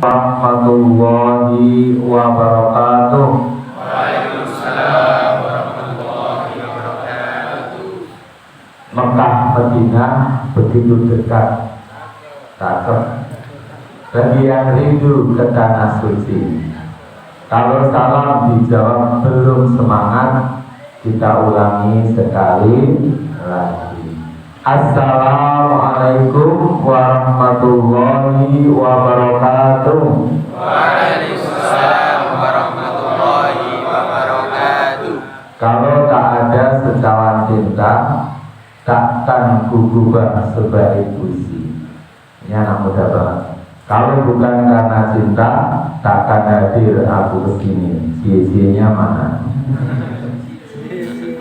warahmatullahi wabarakatuh. Waalaikumsalam warahmatullahi wabarakatuh. Mekah Madinah begitu dekat, cakep. Bagi yang rindu ke tanah suci, kalau salam dijawab belum semangat, kita ulangi sekali lagi. Assalamualaikum warahmatullahi wabarakatuh. Waalaikumsalam warahmatullahi wabarakatuh. Kalau tak ada secawan cinta, takkan gugubah sebaik puisi. Ini anak muda banget. Kalau bukan karena cinta, takkan hadir aku kesini. Cie-cienya mana?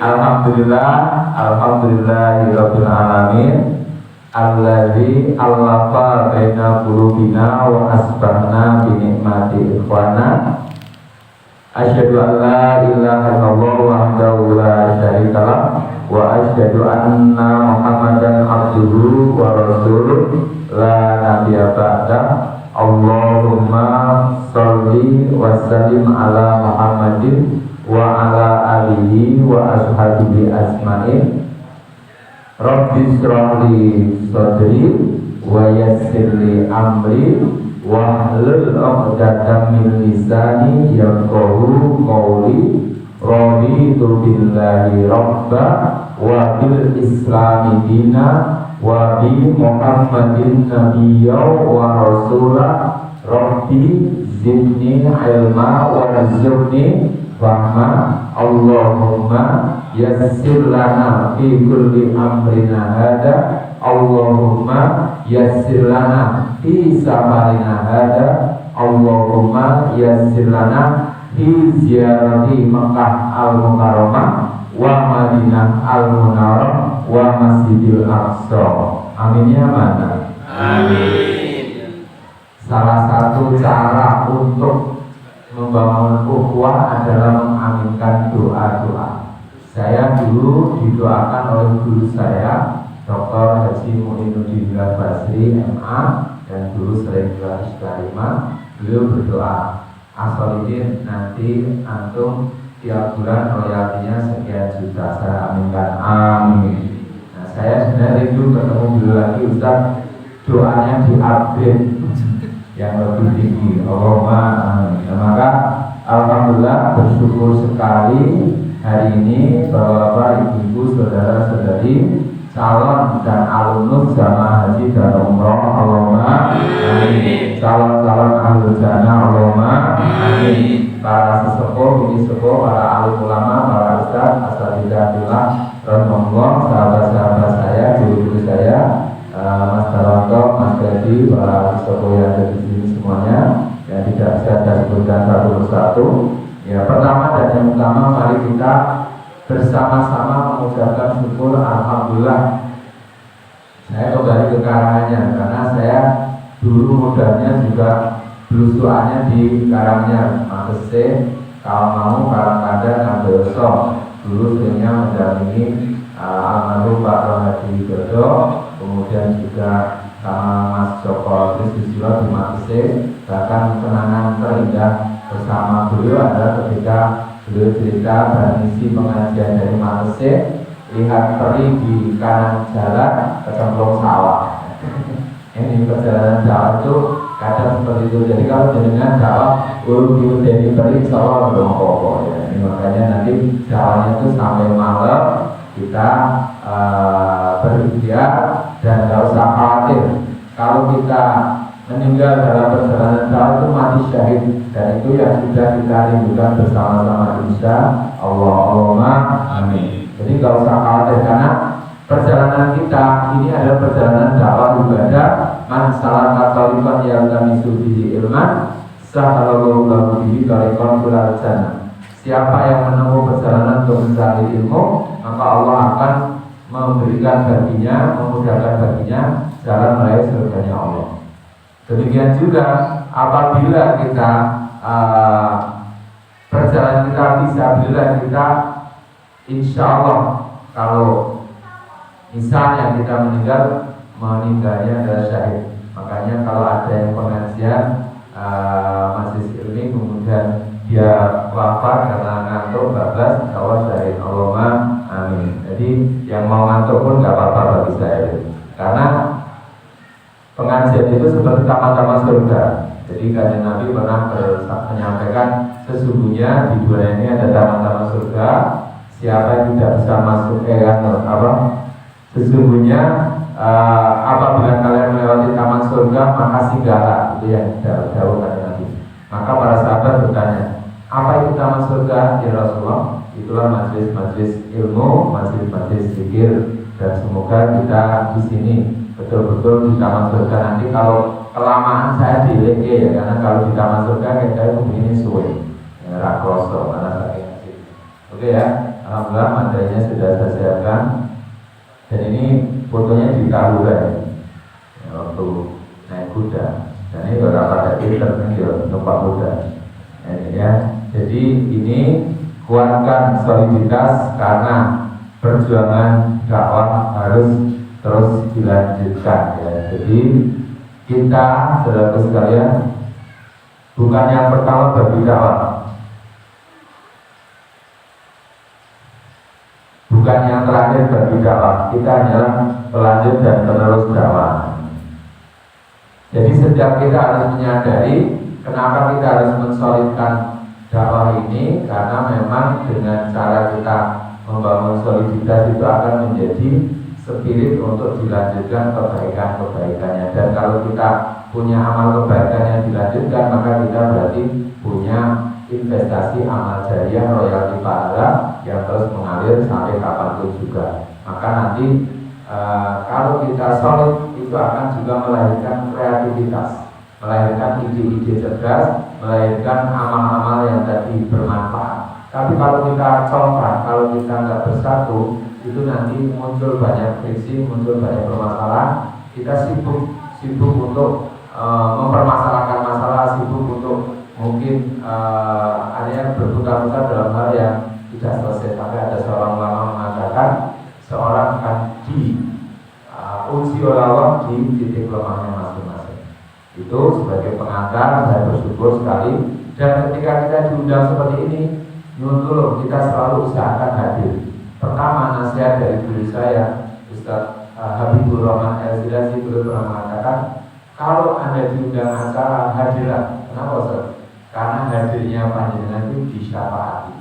Alhamdulillahirabbil alamin. Alladzi allafa baina qulubina wa asbahna bi ni'mati ikhwana. Asyhadu an la ilaha illallah wahdahu la syarikalah wa asyhadu anna Muhammadan abduhu wa rasuluh la nabiyya ba'da. Allahumma sholli wa sallim ala Muhammadin wa ala alihi wa ashabihi asma'in. Rabbi shrahli sadri wa yassirli amri wahlul 'uqdatam min lisani yafqahu qawli. Raditu billahi rabba wa bil islami dina wa bi Muhammadin nabiyya wa rasula. Rabbi zidni ilma wa rizqni fahma. Allahumma yassir lana fi kulli amrina hada. Allahumma yassir lana fi safarina hada. Allahumma yassir lana fi ziyarati Makkah al-Mukarramah wa Madinah al-Munawwarah wa Masjidil Aqsa. Aminnya mana? Amin. Salah satu cara untuk membangun ukhuwah adalah mengaminkan doa-doa. Saya dulu didoakan oleh guru saya, Dr. Haji Muinuddin Basri MA, dan guru sering Iskarima. Beliau berdoa, Asolidin nanti antum tiap bulan royaltinya sekian juta. Saya aminkan, amin. Nah, saya sebenarnya rindu ketemu beliau lagi, Ustaz. Doanya diupdate yang lebih tinggi. Allahumma amin. Nah, maka alhamdulillah bersyukur sekali hari ini Bapak-bapak, Ibu-ibu, saudara-saudari, calon dan alumnus jamaah haji dan umroh, Allahumma amin. Calon-calon ahli jannah, Allahumma amin. Para sesepuh, bini sepuh, para alim ulama, para ustaz, asatidzah, rahmatullah, sahabat-sahabat saya, guru-guru saya, Mas Taranto, Mas Dedi, para sesepuh yang ada di sini semuanya, yang tidak bisa saya sebutkan satu persatu. Ya, pertama dan yang utama, mari kita bersama-sama mengucapkan syukur alhamdulillah. Saya kembali ke Karanganyar karena saya dulu modalnya juga belusuannya di Karanganyar, Makese, Kalmau, Karangkandang, Andoso. Dulu seringnya mendampingi almarhum Pak Rohadi Widodo, kemudian juga sama Mas Joko Triswisilo di Makese. Bahkan kenangan terindah bersama beliau adalah ketika beliau cerita transmisi pengajian dari Makese, lihat peri di kanan jalan kecemplung sawah. Ini perjalanan Jawa itu kadang seperti itu. Jadi kalau dengan Jawa urut dari peri Jawa belum apa-apa ya. Ini makanya nanti Jawanya itu sampai malam kita berikhtiar dan tidak usah khawatir kalau kita meninggal dalam perjalanan Jawa itu mati syahid, dan itu yang sudah kita rindukan bersama-sama insya Allah. Allahumma amin. Jadi tidak usah khawatir karena perjalanan kita ini adalah perjalanan dakwah ibadah. Man salaka tariqan yaltamisu bihi ilman sahalallahu lahu bihi tariqan ilal jannah. Siapa yang menempuh perjalanan untuk mencari ilmu, maka Allah akan memberikan baginya, memudahkan baginya jalan meraih surganya Allah. Demikian juga apabila kita perjalanan kita bisa, bila kita insya Allah kalau misalnya kita meninggalnya adalah syahid. Makanya kalau ada yang pengajian taman-taman surga. Jadi Kanjeng Nabi pernah menyampaikan sesungguhnya di dunia ini ada taman-taman surga. Siapa yang tidak bisa masuk sesungguhnya apabila kalian melewati taman surga maka singgahlah, itu yang jauh Kanjeng Nabi. Maka para sahabat bertanya, apa itu taman surga ya Rasulullah? Itulah majelis-majelis ilmu, majelis-majelis zikir, dan semoga kita di sini betul-betul di taman surga. Nanti kalau kelamaan saya di LG ya, karena kalau di taman surga kayak begini suwe, ya, rakroso, mana saking asik. Oke ya, alhamdulillah materinya sudah saya siapkan, dan ini fotonya di Tahura ya, waktu naik kuda. Dan ini beberapa ada interview numpak kuda. Ya, jadi ini kuatkan soliditas karena perjuangan dakwah harus terus dilanjutkan ya. Jadi kita saudaraku sekalian bukan yang pertama bagi dakwah, bukan yang terakhir bagi dakwah. Kita hanyalah pelanjut dan penerus dakwah. Jadi setiap kita harus menyadari kenapa kita harus mensolidkan dakwah ini, karena memang dengan cara kita membangun soliditas itu akan menjadi spirit untuk dilanjutkan kebaikan-kebaikannya. Dan kalau kita punya amal kebaikan yang dilanjutkan, maka kita berarti punya investasi amal jariah royalti pahala yang terus mengalir sampai kapanpun juga. Maka nanti kalau kita solid itu akan juga melahirkan kreativitas, melahirkan ide-ide cerdas, melahirkan amal-amal yang tadi bermanfaat. Tapi kalau kita congkak, kalau kita nggak bersatu, itu nanti muncul banyak friksi, muncul banyak permasalahan. Kita sibuk untuk mempermasalahkan masalah, sibuk untuk mungkin ada berputar-putar dalam hal yang tidak selesai. Sampai ada seorang ulama mengatakan seorang akan diuji oleh Allah di titik lemahnya masing-masing. Itu sebagai pengantar, saya bersyukur sekali. Dan ketika kita diundang seperti ini, nyusul kita selalu usahakan hadir. Pertama, nasihat dari guru saya, Ustaz Habibur Rahman El-Zilazi, beliau pernah mengatakan, kalau Anda diundang acara, hadirlah. Kenapa Ustaz? Karena hadirnya panjenengan itu disyafaati.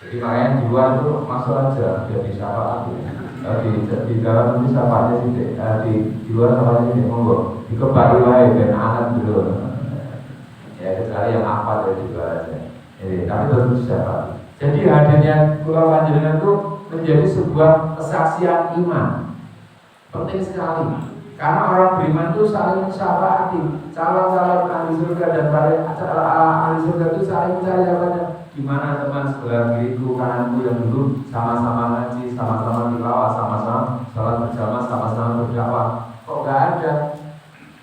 Jadi makanya di luar itu masuk aja, jadi disyafaati. Di dalam itu syafaatnya di luar syafaatnya tidak monggo. Dikembali wae ben anak dulu. Ya kecuali yang apa dari luar aja. Tapi tentu syafaat. Jadi hadirnya kula panjenengan itu menjadi sebuah kesaksian iman. Penting sekali. Karena orang beriman itu saling mensyafaati. Calon-calon ahli surga dan ahli surga itu saling mencari apanya. Gimana teman sebelah kiriku, kananku yang dulu sama-sama ngaji, sama-sama tilawah, sama-sama salat berjamaah, sama-sama berdakwah. Kok nggak ada?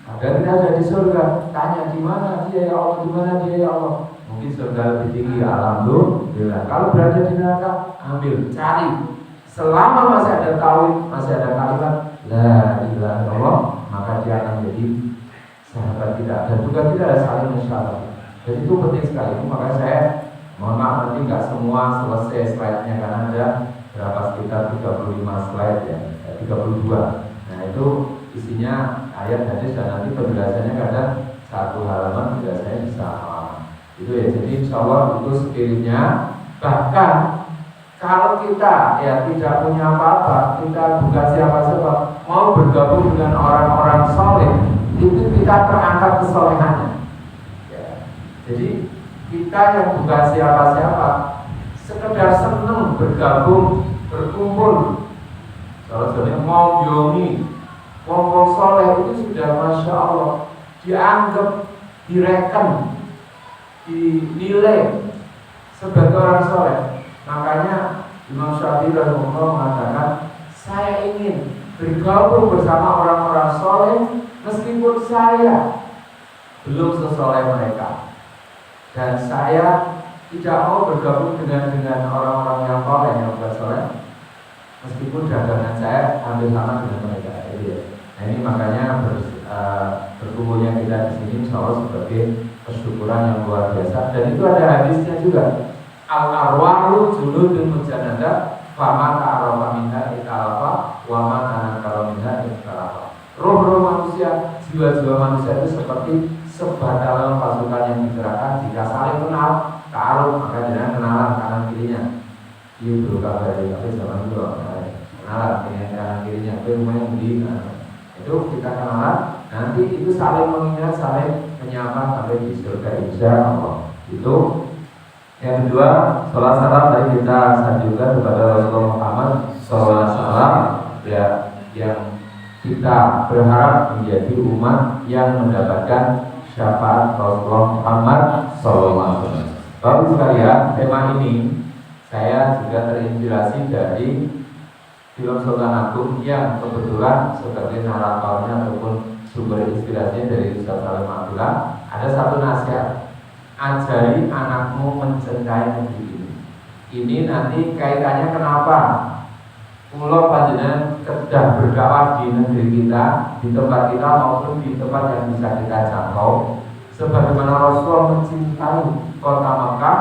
Ada kita ada di surga. Tanya di mana dia ya Allah, di mana dia ya Allah? Mungkin surga lebih tinggi, alhamdulillah. Kalau berada di neraka, ambil, cari. Selama masih ada tauhid, masih ada kalimat la ilaha illallah, maka dia akan menjadi sahabat kita. Dan juga kita ada saling mensyafaati. Jadi itu penting sekali. Makanya saya mohon maaf nanti nggak semua selesai slide-nya karena ada berapa sekitar 35 slide ya, 32. Nah itu isinya ayat hadis dan nanti penjelasannya kadang satu halaman tidak saya bisa halaman. Itu ya, jadi insya Allah itu spiritnya. Bahkan kalau kita ya tidak punya apa-apa, kita bukan siapa-siapa, mau bergabung dengan orang-orang soleh, itu kita terangkat kesolehannya. Ya. Jadi kita yang bukan siapa-siapa, sekedar senang bergabung, berkumpul, kalau sebenarnya mau yongi, wong soleh itu sudah masya Allah dianggap, direken, dinilai sebagai orang soleh. Makanya Imam Syafi'i rahimahullah mengatakan, saya ingin bergabung bersama orang-orang soleh meskipun saya belum sesoleh mereka. Dan saya tidak mau bergabung dengan orang-orang yang soleh, yang bukan soleh, meskipun dagangan saya hampir sama dengan mereka. Nah ini makanya berkumpulnya kita di sini insya Allah sebagai kesyukuran yang luar biasa. Dan itu ada hadisnya juga. Al-arwahu juludun mujannada fama ta'arafa minha ikalafa wa ma tanakara minha ikalafa. Roh-roh manusia jiwa-jiwa manusia itu seperti sebatalion pasukan yang digerakkan jika saling kenal, taruh maka dengan kenalan kanan kirinya. Iya bro kabar tapi zaman dulu kenalan dengan kanan kirinya. Itu rumahnya di itu kita kenalan, nanti itu saling mengingat, saling menyapa sampai di surga insya Allah. Itu yang kedua, sholat salam tadi kita sanjungkan kepada Rasulullah Muhammad SAW ya, yang kita berharap menjadi umat yang mendapatkan syafaat Rasulullah Muhammad SAW. Bapak sekalian, tema ini saya juga terinspirasi dari film Sultan Agung yang kebetulan sebagai naratornya ataupun sumber inspirasinya dari Ustaz Salim Abdullah. Ada satu nasihat, ajari anakmu mencintai negeri ini. Ini nanti kaitannya kenapa Pulau panjenengan kedah berdakwah di negeri kita, di tempat kita maupun di tempat yang bisa kita jangkau. Sebagaimana Rasulullah mencintai kota Makkah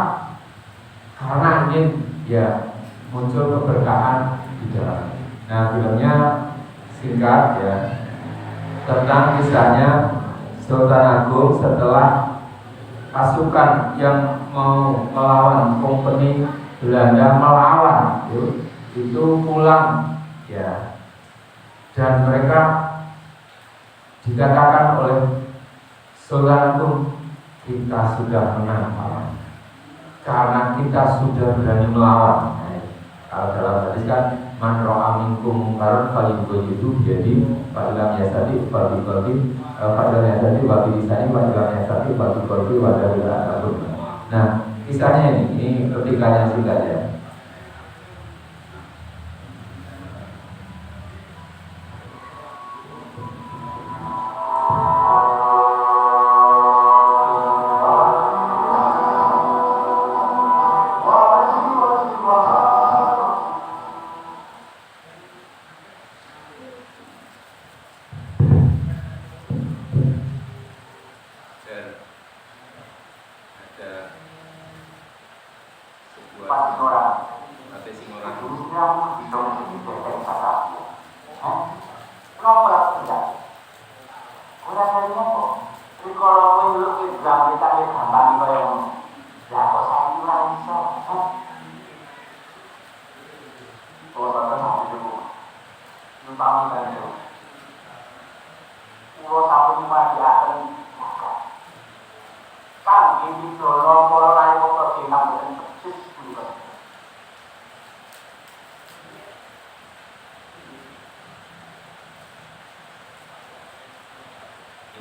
karena ingin ya muncul keberkahan di dalam. Nah, filmnya singkat ya, tentang kisahnya Sultan Agung setelah pasukan yang mau melawan kompeni Belanda melawan itu pulang ya, dan mereka dikatakan oleh Sultan Agung, kita sudah menang karena kita sudah berani melawan. Kalau dalam hadis kan man ra'a minkum munkaran falyughayyirhu biyadihi fa illam yastati' fa biqalbihi fa illam yastati' fa bilisanihi fa illam yastati' fa biqalbihi wa dzalika aqrab. Nah, kisahnya ini petikannya singkat ya.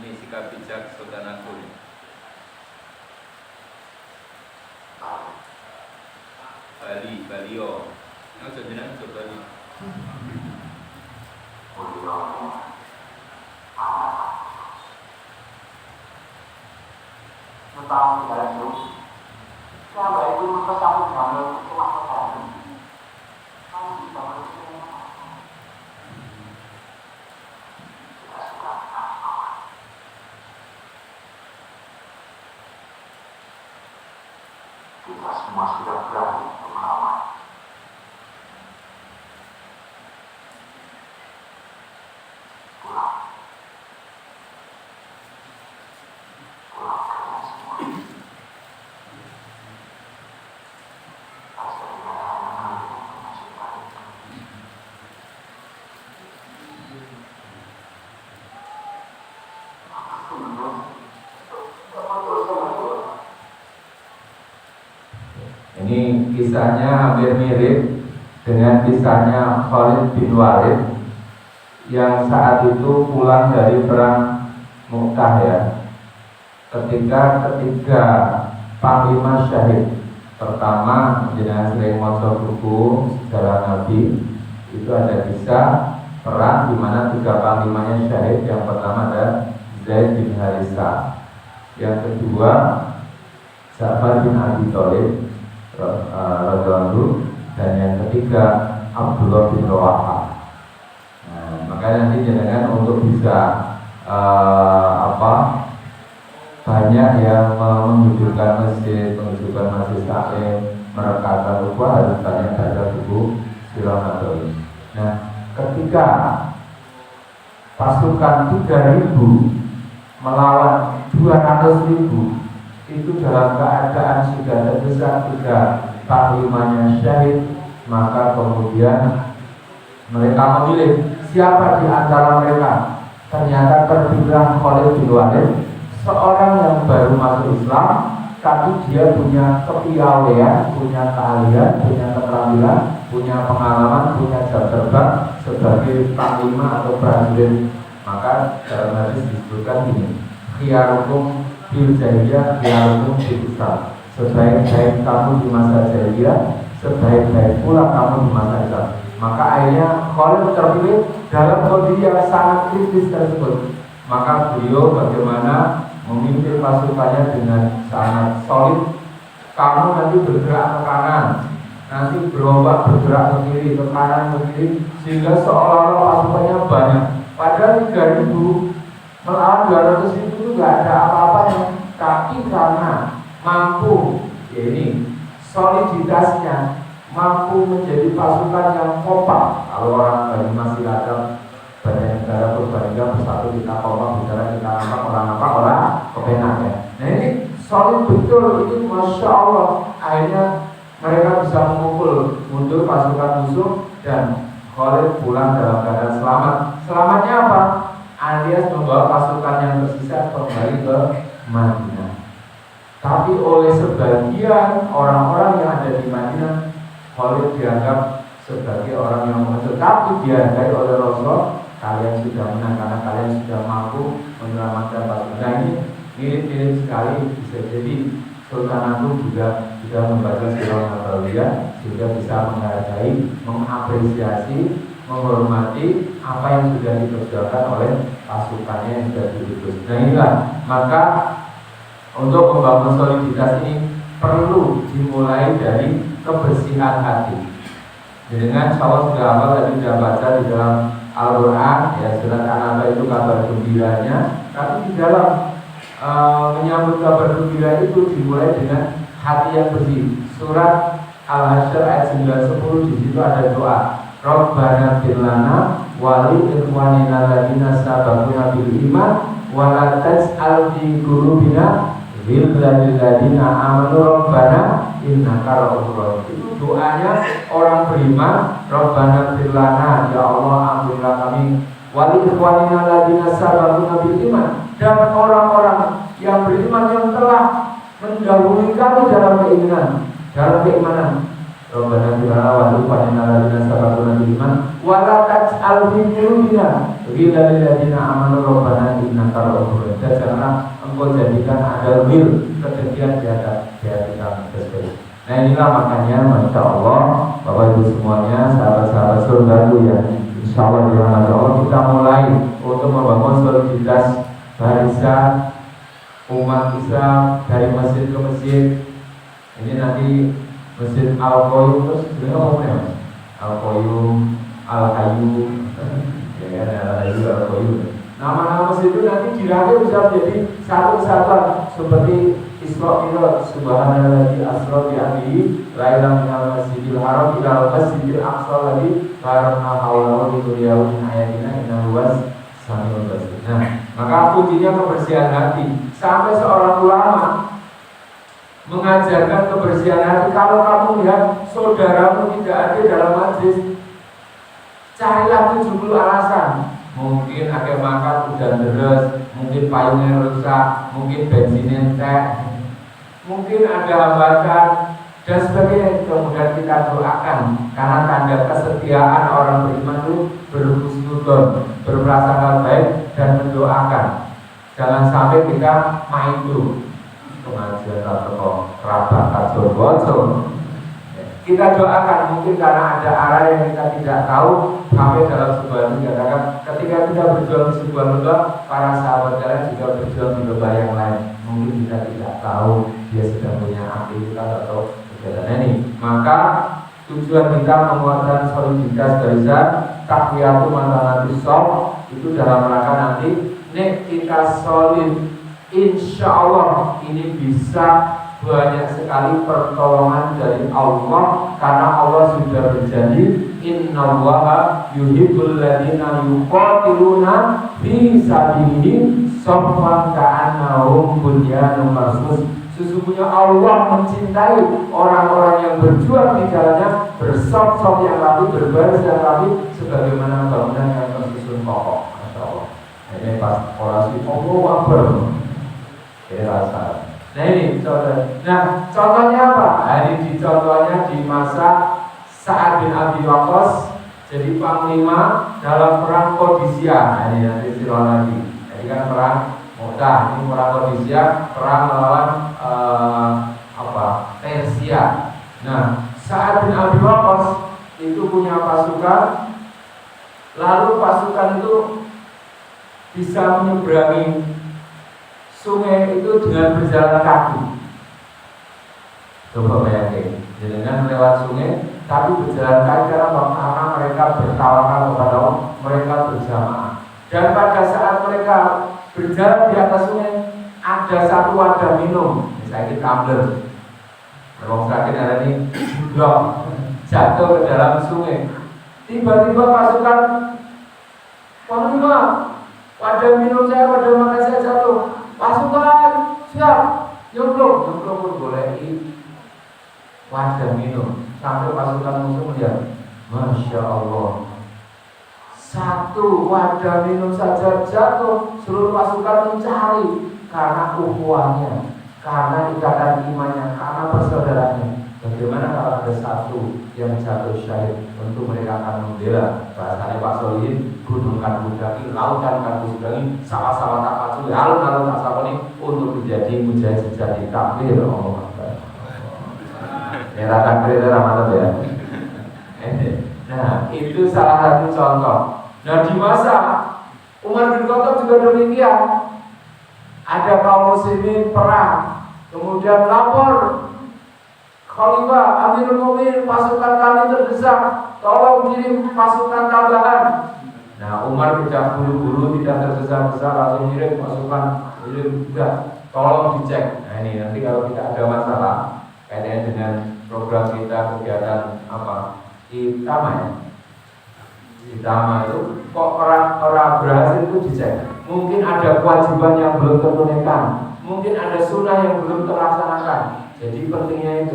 Ini sikap bijak Sultan Agung. Balio. Yang jenengan coba Bali. Tentang negara itu, siapa itu mereka sambut dengan cuma percaya. Kamu bisa berpikir kita semua sudah berani untuk melawan. Pulang kalian semua. Pasti ada yang kalian mencintai. Ini kisahnya hampir mirip dengan kisahnya Khalid bin Walid yang saat itu pulang dari perang Mu'tah ya. Ketika ketiga panglima syahid, pertama jenengan sering maca buku sejarah Nabi, itu ada kisah perang di mana tiga panglimanya syahid. Yang pertama ada Zaid bin Harithah, yang kedua Ja'far bin Abi Thalib radhiyallahu, dan yang ketiga Abdullah bin Rawahah. Nah, makanya nanti jenengan untuk bisa banyak yang menghidupkan masjid, menghidupkan masjid Salim, merekatkan ukhuwah, harus banyak baca buku Sirah Nabawi. Nah, ketika pasukan 3.000 melawan 200.000 itu dalam keadaan sudah terdesak juga panglimanya syahid, maka kemudian mereka memilih siapa di antara mereka. Ternyata terbilang Khalid bin Walid, seorang yang baru masuk Islam, tapi dia punya kepiawaian, punya keahlian, punya keterampilan, punya pengalaman, punya jam terbang sebagai panglima atau prajurit. Maka dalam hadis disebutkan ini, khiyarukum fil jahiliyah, khiyarukum fil Islam. Sebaik-baik kamu di masa jahiliyah, sebaik-baik pula kamu di masa Islam. Maka akhirnya Khalid terpilih dalam kondisi yang sangat kritis tersebut. Maka beliau bagaimana memimpin pasukannya dengan sangat solid. Kamu nanti bergerak ke kanan, nanti berombak bergerak ke kiri, ke kanan, ke kiri, sehingga seolah-olah pasukannya banyak. Padahal 3.000 melawan 200.000 itu nggak ada apa-apanya. Tapi karena mampu, ya ini soliditasnya, mampu menjadi pasukan yang kompak. Kalau orang Banyumas Cilacap, banyak negara berbanding bersatu, kita kompak, bicara kita nampak, orang nampak, orang kepenak ya. Nah ini solid betul, ini Masya Allah. Akhirnya mereka bisa memukul mundur pasukan musuh dan Khalid pulang dalam keadaan selamat. Selamatnya apa? Alias membawa pasukan yang tersisa kembali ke Madinah. Tapi oleh sebagian orang-orang yang ada di Madinah, Khalid dianggap sebagai orang yang mengecut. Tapi dihargai oleh Rasul, kalian sudah menang karena kalian sudah mampu menyelamatkan pasukan. Nah ini mirip-mirip sekali. Bisa jadi Sultan Agung juga sudah membaca Sirah Nabawiyah, sehingga bisa menghargai, mengapresiasi, menghormati apa yang sudah dikerjakan oleh pasukannya yang sudah diutus. Nah inilah, maka untuk membangun soliditas ini perlu dimulai dari kebersihan hati. Dengan Allah sudah hafal tadi sudah baca di dalam Al-Quran, ya surat An-Naba itu kabar gembiranya. Tapi di dalam menyambut kabar gembira itu dimulai dengan hati yang bersih. Surat Al-Hasyr ayat 9-10 di situ ada doa. Rabbana fir lana wa li ikhwanina alladziina sabaquna bil iman wa la taj'al fi qulubina ghillan lil ladziina amanu rabbana innaka ra'ufur rahim. Itu doanya orang beriman. Rabbana fir lana, ya Allah ampunilah kami, wa li ikhwanina alladziina sabaquna bil iman, dan orang-orang yang beriman yang telah mendahului kami dalam keimanan, Rabbana fir'auna wa luqanina ladina sabaquna bil iman wa la taj'al fi qulubina ghillan lil ladzina amanu rabbana innaka ra'ufur rahim. Janganlah engkau jadikan ada ghil, kedengkian di hati kami. Nah inilah makanya Masya Allah Bapak Ibu semuanya, sahabat-sahabat surgaku ya, Insya Allah di rahmat Allah kita mulai untuk membangun soliditas barisan umat Islam dari masjid ke masjid. Ini nanti Masjid Al-Qayyum, terus sebenarnya ngomongnya Mas Al-Qayyum, Al-Qayyum, ya kan, Al-Qayyum, Al-Qayyum. Nama-nama masjid itu nanti dirangkai bisa menjadi satu kesatuan seperti Isra Mi'raj, subhanalladzi asra bi amrihi lailan minal masjidil haram ilal masjidil aqsa alladzi barakna hawlahu linuriyahu min ayatina innahu huwas samiul basir. Nah, maka kuncinya kebersihan hati. Sampai seorang ulama mengajarkan kebersihan hati. Kalau kamu lihat saudaramu tidak ada dalam majlis, carilah 70 alasan. Mungkin akhir makan udah deres, mungkin payungnya rusak, mungkin bensinnya entek, mungkin ada hambatan dan sebagainya. Kemudian kita doakan, karena tanda kesetiaan orang beriman itu berhusnudon, berprasangka baik dan mendoakan. Jangan sampai kita main tuh pengajian atau kerabat kacau bocor. Kita doakan, mungkin karena ada arah yang kita tidak tahu. Sampai dalam sebuah dikatakan ketika kita berjuang di sebuah lembah, para sahabat kalian juga berjuang di lembah yang lain. Mungkin kita tidak tahu dia sedang punya aktivitas atau kegiatan ini. Maka tujuan kita menguatkan soliditas barisan takwiyatu mantanati sof itu dalam rangka nanti nek kita solid, insya Allah ini bisa banyak sekali pertolongan dari Allah karena Allah sudah berjanji innallaha yuhibbul ladzina yuqatiluna fi sabilihi shaffan ka'annahum bunyanun marsus. Sesungguhnya Allah mencintai orang-orang yang berjuang di jalannya bersop-sop yang rapi, berbaris yang rapi, sebagaimana bangunan yang tersusun kokoh. Masya Allah. Ini pas orasi Allahu Akbar. Ini rasa. Nah ini contoh. Nah contohnya apa? Ini di contohnya di masa Sa'ad bin Abi Waqqas jadi panglima dalam perang Qadisiyah. Nah ini nanti sirah lagi. Jadi kan perang Mu'tah, ini perang Qadisiyah, perang melawan Persia. Nah Sa'ad bin Abi Waqqas itu punya pasukan, lalu pasukan itu bisa menyeberangi sungai itu dengan berjalan kaki. Coba bayangin, dengan lewat sungai tapi berjalan kaki karena mereka bertawakal kepada Allah, mereka berjamaah. Dan pada saat mereka berjalan di atas sungai, ada satu wadah minum, misalnya tumbler. Kalau sakit ada ini blok jatuh ke dalam sungai. Tiba-tiba pasukan panglima, wadah minum saya, wadah makan saya jatuh. Pasukan siap, nyemplung pun boleh wadah minum. Sampai pasukan musuh melihat, Masya Allah, satu wadah minum saja jatuh, seluruh pasukan mencari karena ukhuwahnya, karena ikatan imannya, karena persaudaraannya. Bagaimana kalau ada satu yang jatuh syahid? Tentu mereka akan membela. Bahasanya Pak Solihin, gunung kan budaki, lautan kan kusudangi, sawah-sawah tak pacu, alun-alun tak saponi, untuk menjadi mujahid sejati. Takbir Allah. Era takbir itu ramah ya. Nah itu salah satu contoh. Nah di masa Umar bin Khattab juga demikian. Ada kaum muslimin perang, kemudian lapor Khalifah Amirul Mukminin, pasukan kami terdesak, tolong kirim pasukan tambahan. Nah Umar tidak buru-buru, tidak tergesa-gesa, langsung kirim pasukan, tolong dicek. Nah ini nanti kalau kita ada masalah kaitannya dengan program kita, kegiatan Itama itu kok orang berhasil itu dicek. Mungkin ada kewajiban yang belum tertunaikan, mungkin ada sunnah yang belum terlaksanakan. Jadi pentingnya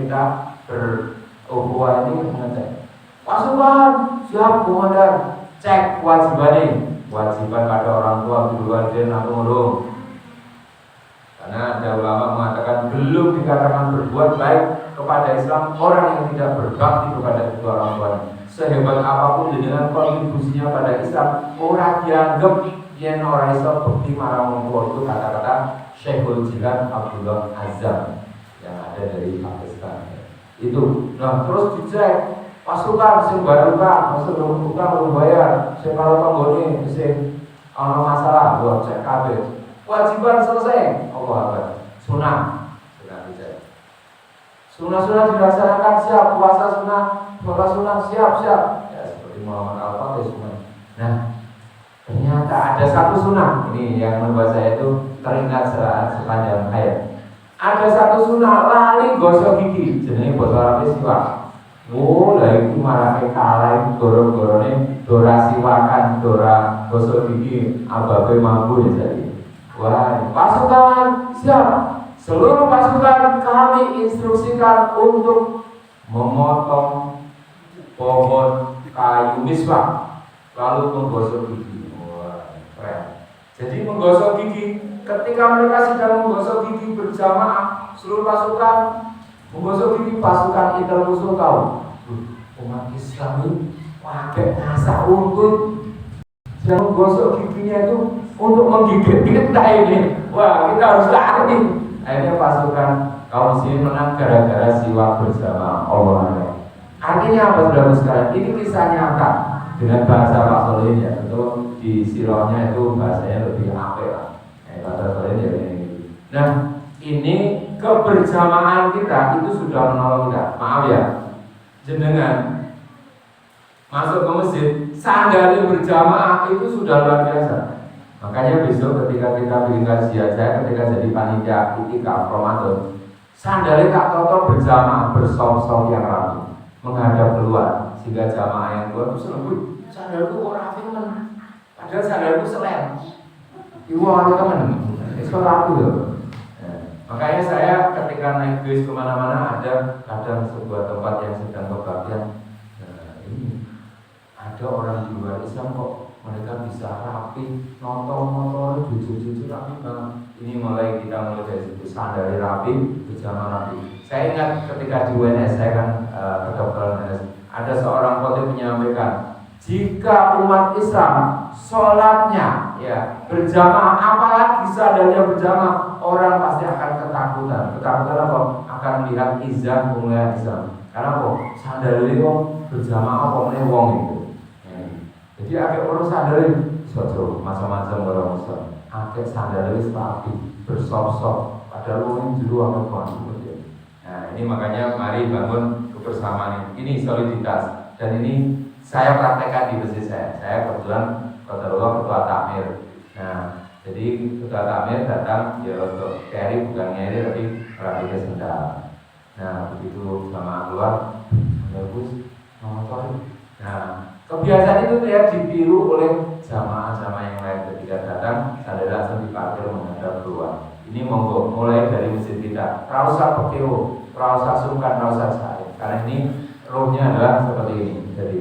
kita berukhuwah ini mengecek. Pasukan siap komandan, cek kewajiban pada orang tua, guru walidain atau urung. Karena ada ulama mengatakan belum dikatakan berbuat baik kepada Islam orang yang tidak berbakti kepada kedua orang tuanya. Sehebat apapun dengan kontribusinya pada Islam, orang dianggap yang orang Islam bukti marah mengkor. Itu kata-kata Syekhul Jilan Abdullah Azam yang ada dari Pakistan. Itu. Nah terus dicek pasukan sing baru kan, maksud bukan belum bayar. Sing kalau tanggone sing ana masalah, buat cek kabeh. Kewajiban selesai. Allah Akbar. Sunnah dicek. Sunnah dilaksanakan siap, puasa sunnah, sholat sunnah siap. Ya seperti Muhammad Al-Fatih semua. Nah ternyata ada satu sunnah ini yang membuat saya itu teringat sepanjang hayat. Ada satu sunnah lali gosok gigi, jenenge basa Arab siwak. Lah iku marake kalah goro-gorone dora siwakan, dora gosok gigi, ababe mampu ya jadi. Wah, pasukan siap. Seluruh pasukan kami instruksikan untuk memotong pohon kayu miswak lalu menggosok gigi. Wah, keren. Jadi menggosok gigi, ketika mereka sedang menggosok gigi berjamaah, seluruh pasukan menggosok gigi, pasukan intel musuh tahu. Umat Islam ini pakai nasa untuk sedang menggosok giginya itu untuk menggigit kita ini. Wah, kita harus lari. Akhirnya pasukan kaum muslimin menang gara-gara siwak bersama Allah. Artinya apa saudara sekalian? Ini kisah nyata dengan bahasa Pak Solihin ya. Tentu di sirahnya itu bahasanya lebih apik lah. Bahasa Solihin ya ini. Nah, ini keberjamahan kita itu sudah menolong kita. Maaf ya, jenengan masuk ke masjid sandali berjamaah itu sudah luar biasa. Makanya besok ketika kita bikin kajian, saya ketika jadi panitia itikaf Ramadan, Sandalnya tak toto berjamaah bersop-sop yang rapi menghadap keluar, sehingga jamaah yang keluar itu seneng, sandalku kok rapi temen, padahal sandalku selen. Iwah temen, itu rapi loh. Makanya saya ketika naik bis kemana-mana ada kadang sebuah tempat yang sedang kebaktian. Ini ada orang di luar Islam kok mereka bisa rapi, nonton jujur rapi banget. Ini kita mulai dari situ, sandal rapi, pejama rapi. Saya ingat ketika di UNS, saya kan kedokteran UNS, ada seorang khotib menyampaikan, jika umat Islam sholatnya ya berjamaah, apalagi sandalnya berjamaah, orang pasti akan ketakutan. Ketakutan apa? Akan melihat izah kemuliaan Islam. Karena apa? Sandal itu berjamaah apa meneh wong itu. Jadi akeh orang sandal sojo macam-macam orang Islam. Akeh sandal itu rapi, bersop-sop. Padahal wong jero akeh banget. Nah, ini makanya mari bangun kebersamaan ini soliditas. Dan ini saya praktekkan di masjid saya. Saya kebetulan ketua takmir. Nah, jadi ketua takmir datang ya untuk carry, bukan ngeri tapi rapi sendal. Nah, begitu sama keluar, bagus, motor. Nah, kebiasaan itu ya ditiru oleh jamaah-jamaah yang lain. Ketika datang, sandal langsung diparkir menghadap keluar. Ini monggo mulai dari masjid kita. Rasa pekeo, rasa sungkan, rasa cari. Karena ini rohnya adalah seperti ini. Jadi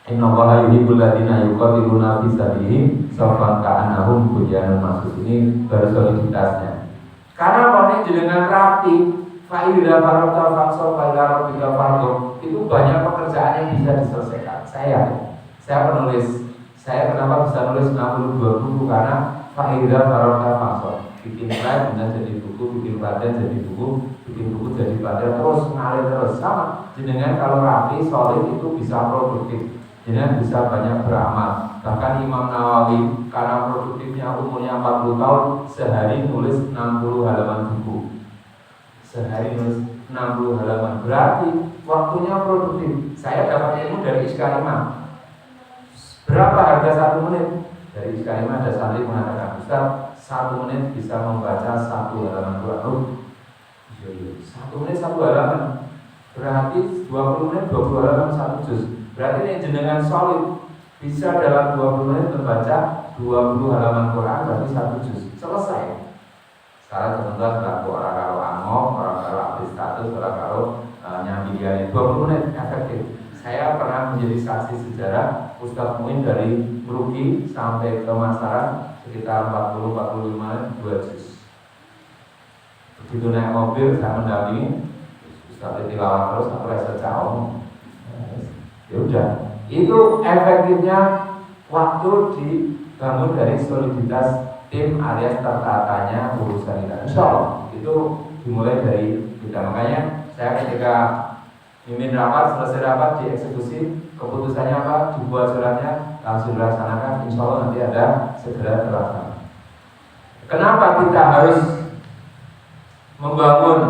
Inna Allaha yuhibbul ladzina yuqatiluna fi sabilihi saffan ka'annahum bunyanun marsus. Ini baru soliditasnya. Karena kalau jenengan rapi, fa'idha farata fakso fa'idha rabbika fardo, itu banyak pekerjaan yang bisa diselesaikan. Saya penulis. Saya kenapa bisa nulis 62 buku? Karena fa'idha farata fakso, bikin slide kemudian jadi buku, bikin pelatihan jadi buku, bikin buku jadi pelatihan, terus ngalir terus. Sama jenengan kalau rapi, solid itu bisa produktif. Jenengan bisa banyak beramal. Bahkan Imam Nawawi karena produktifnya umurnya 40 tahun, sehari nulis 60 halaman buku. Sehari nulis 60 halaman, berarti waktunya produktif. Saya dapat ilmu dari Iskarimah. Berapa harga 1 menit? Dari Iskarimah ada santri mengatakan, Ustaz, 1 menit bisa membaca 1 halaman Quran. 1 menit 1 halaman, berarti 20 menit 20 halaman 1 juz. Berarti ini jenengan solid, bisa dalam 20 menit membaca 20 halaman Quran, berarti 1 juz. Selesai. Sekarang teman-teman berlaku orang karo angok, orang karo update status, orang karo nyambi dia 20 menit efektif. Saya pernah menjadi saksi sejarah Ustadz Muin dari Meruki sampai ke Masaran sekitar 40-45 menit 2 juz. Begitu naik mobil saya mendampingi Ustadz tilawah terus, aku rasa jauh. Ya udah, itu efektifnya waktu dibangun dari soliditas tim alias tertatanya urusan kita. Insya Allah itu dimulai dari kita. Makanya saya ketika mimpin rapat, selesai rapat dieksekusi, keputusannya apa, dibuat suratnya, langsung dilaksanakan. Insya Allah nanti ada segera terlaksana. Kenapa kita harus membangun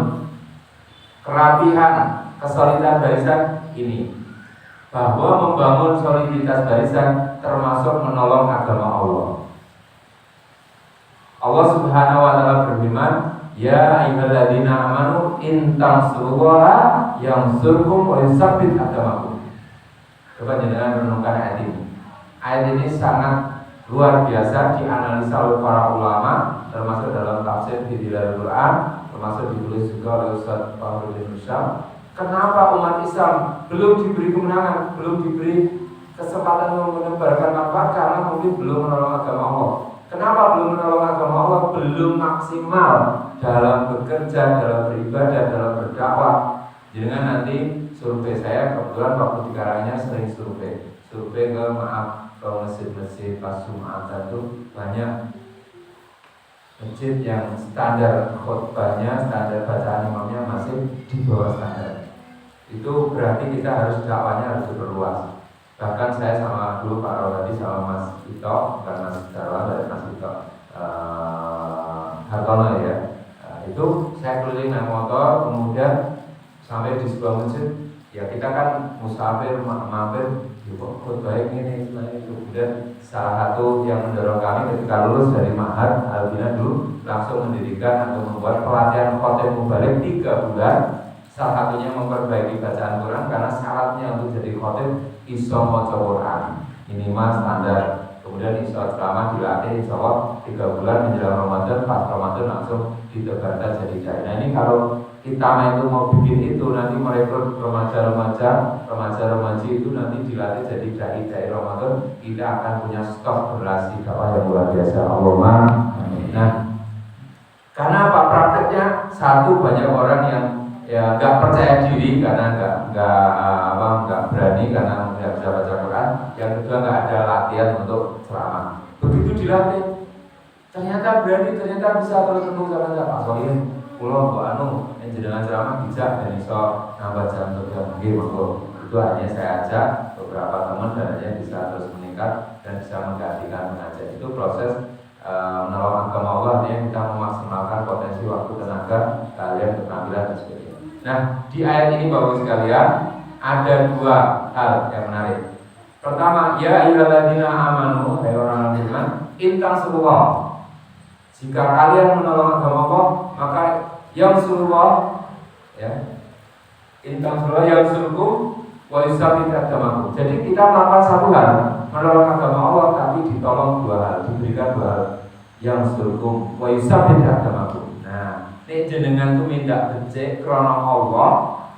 kerapihan, kesolidan barisan ini? Bahwa membangun soliditas barisan termasuk menolong agama Allah. Allah Subhanahu wa taala berfirman, "Ya ayyuhalladzina amanu in tansurullaha yansurkum wa yusabbit aqdamakum." Coba jangan renungkan ayat ini. Ayat ini sangat luar biasa dianalisa oleh para ulama, termasuk dalam tafsir Bidilal Quran, termasuk ditulis juga oleh Ustaz Fahruddin Husyam. Kenapa umat Islam belum diberi kemenangan, belum diberi kesempatan menebarkan manfaat? Karena mungkin belum menolong agama Allah. Kenapa belum menolong agama Allah? Belum maksimal dalam bekerja, dalam beribadah, dalam berdakwah. Jangan nanti survei, saya kebetulan waktu di Karanganyar sering survei ke masjid-masjid pas Jumatan itu banyak masjid yang standar khutbahnya, standar bacaan imamnya masih di bawah standar. Itu berarti kita harus dakwahnya harus diperluas. Bahkan saya sama dulu Pak Rawadi sama Mas Ito, bukan Mas Darwan, dari Mas Ito Hartono ya. Itu saya keliling naik motor, kemudian sampai di sebuah masjid. Ya kita kan musafir, mampir kok baik ini itu. Kemudian salah satu yang mendorong kami ketika lulus dari Ma'had Al-Bina dulu langsung mendirikan atau membuat pelatihan khotim mubalik 3 bulan. Salah satunya memperbaiki bacaan Quran karena syaratnya untuk jadi khotim iso maca Quran minimal standar. Kemudian iso ceramah dilatih insya Allah 3 bulan menjelang Ramadan, pas Ramadan langsung ditebarkan jadi dai. Nah ini kalau kita itu mau bikin itu nanti merekrut remaja-remaji itu nanti dilatih jadi dai Ramadan, kita akan punya stok berasi dakwah yang luar biasa. Allahumma amin. Nah, karena apa prakteknya? Satu, banyak orang yang ya nggak percaya diri karena nggak berani karena nggak bisa baca Quran. Yang kedua nggak ada latihan untuk ceramah. Begitu dilatih, ternyata berani, ternyata bisa terus sama Pak Solim. Pulau Mbak Anu, yang jenengan ceramah bijak dan iso nambah jam kerja mungkin itu hanya saya ajak beberapa teman dan hanya bisa terus meningkat dan bisa menggantikan mengajar. Itu proses menolong agama Allah yang kita memaksimalkan potensi waktu tenaga kalian keterampilan dan sebagainya. Nah di ayat ini Bapak sekalian ada 2 hal yang menarik. Pertama, ya ayyuhalladzina amanu, hai orang beriman, intang seluruh. Jika kalian menolong agama Allah, maka yang suruh ya, intang suruh yang suruhku, wa yusabit agamaku. Jadi kita melakukan satu hal, menolong agama Allah, tapi ditolong 2 hal, diberikan 2 hal. Yang suruhku, wa yusabit agamaku. Nah, ini jenengan tuh minta becek krono Allah,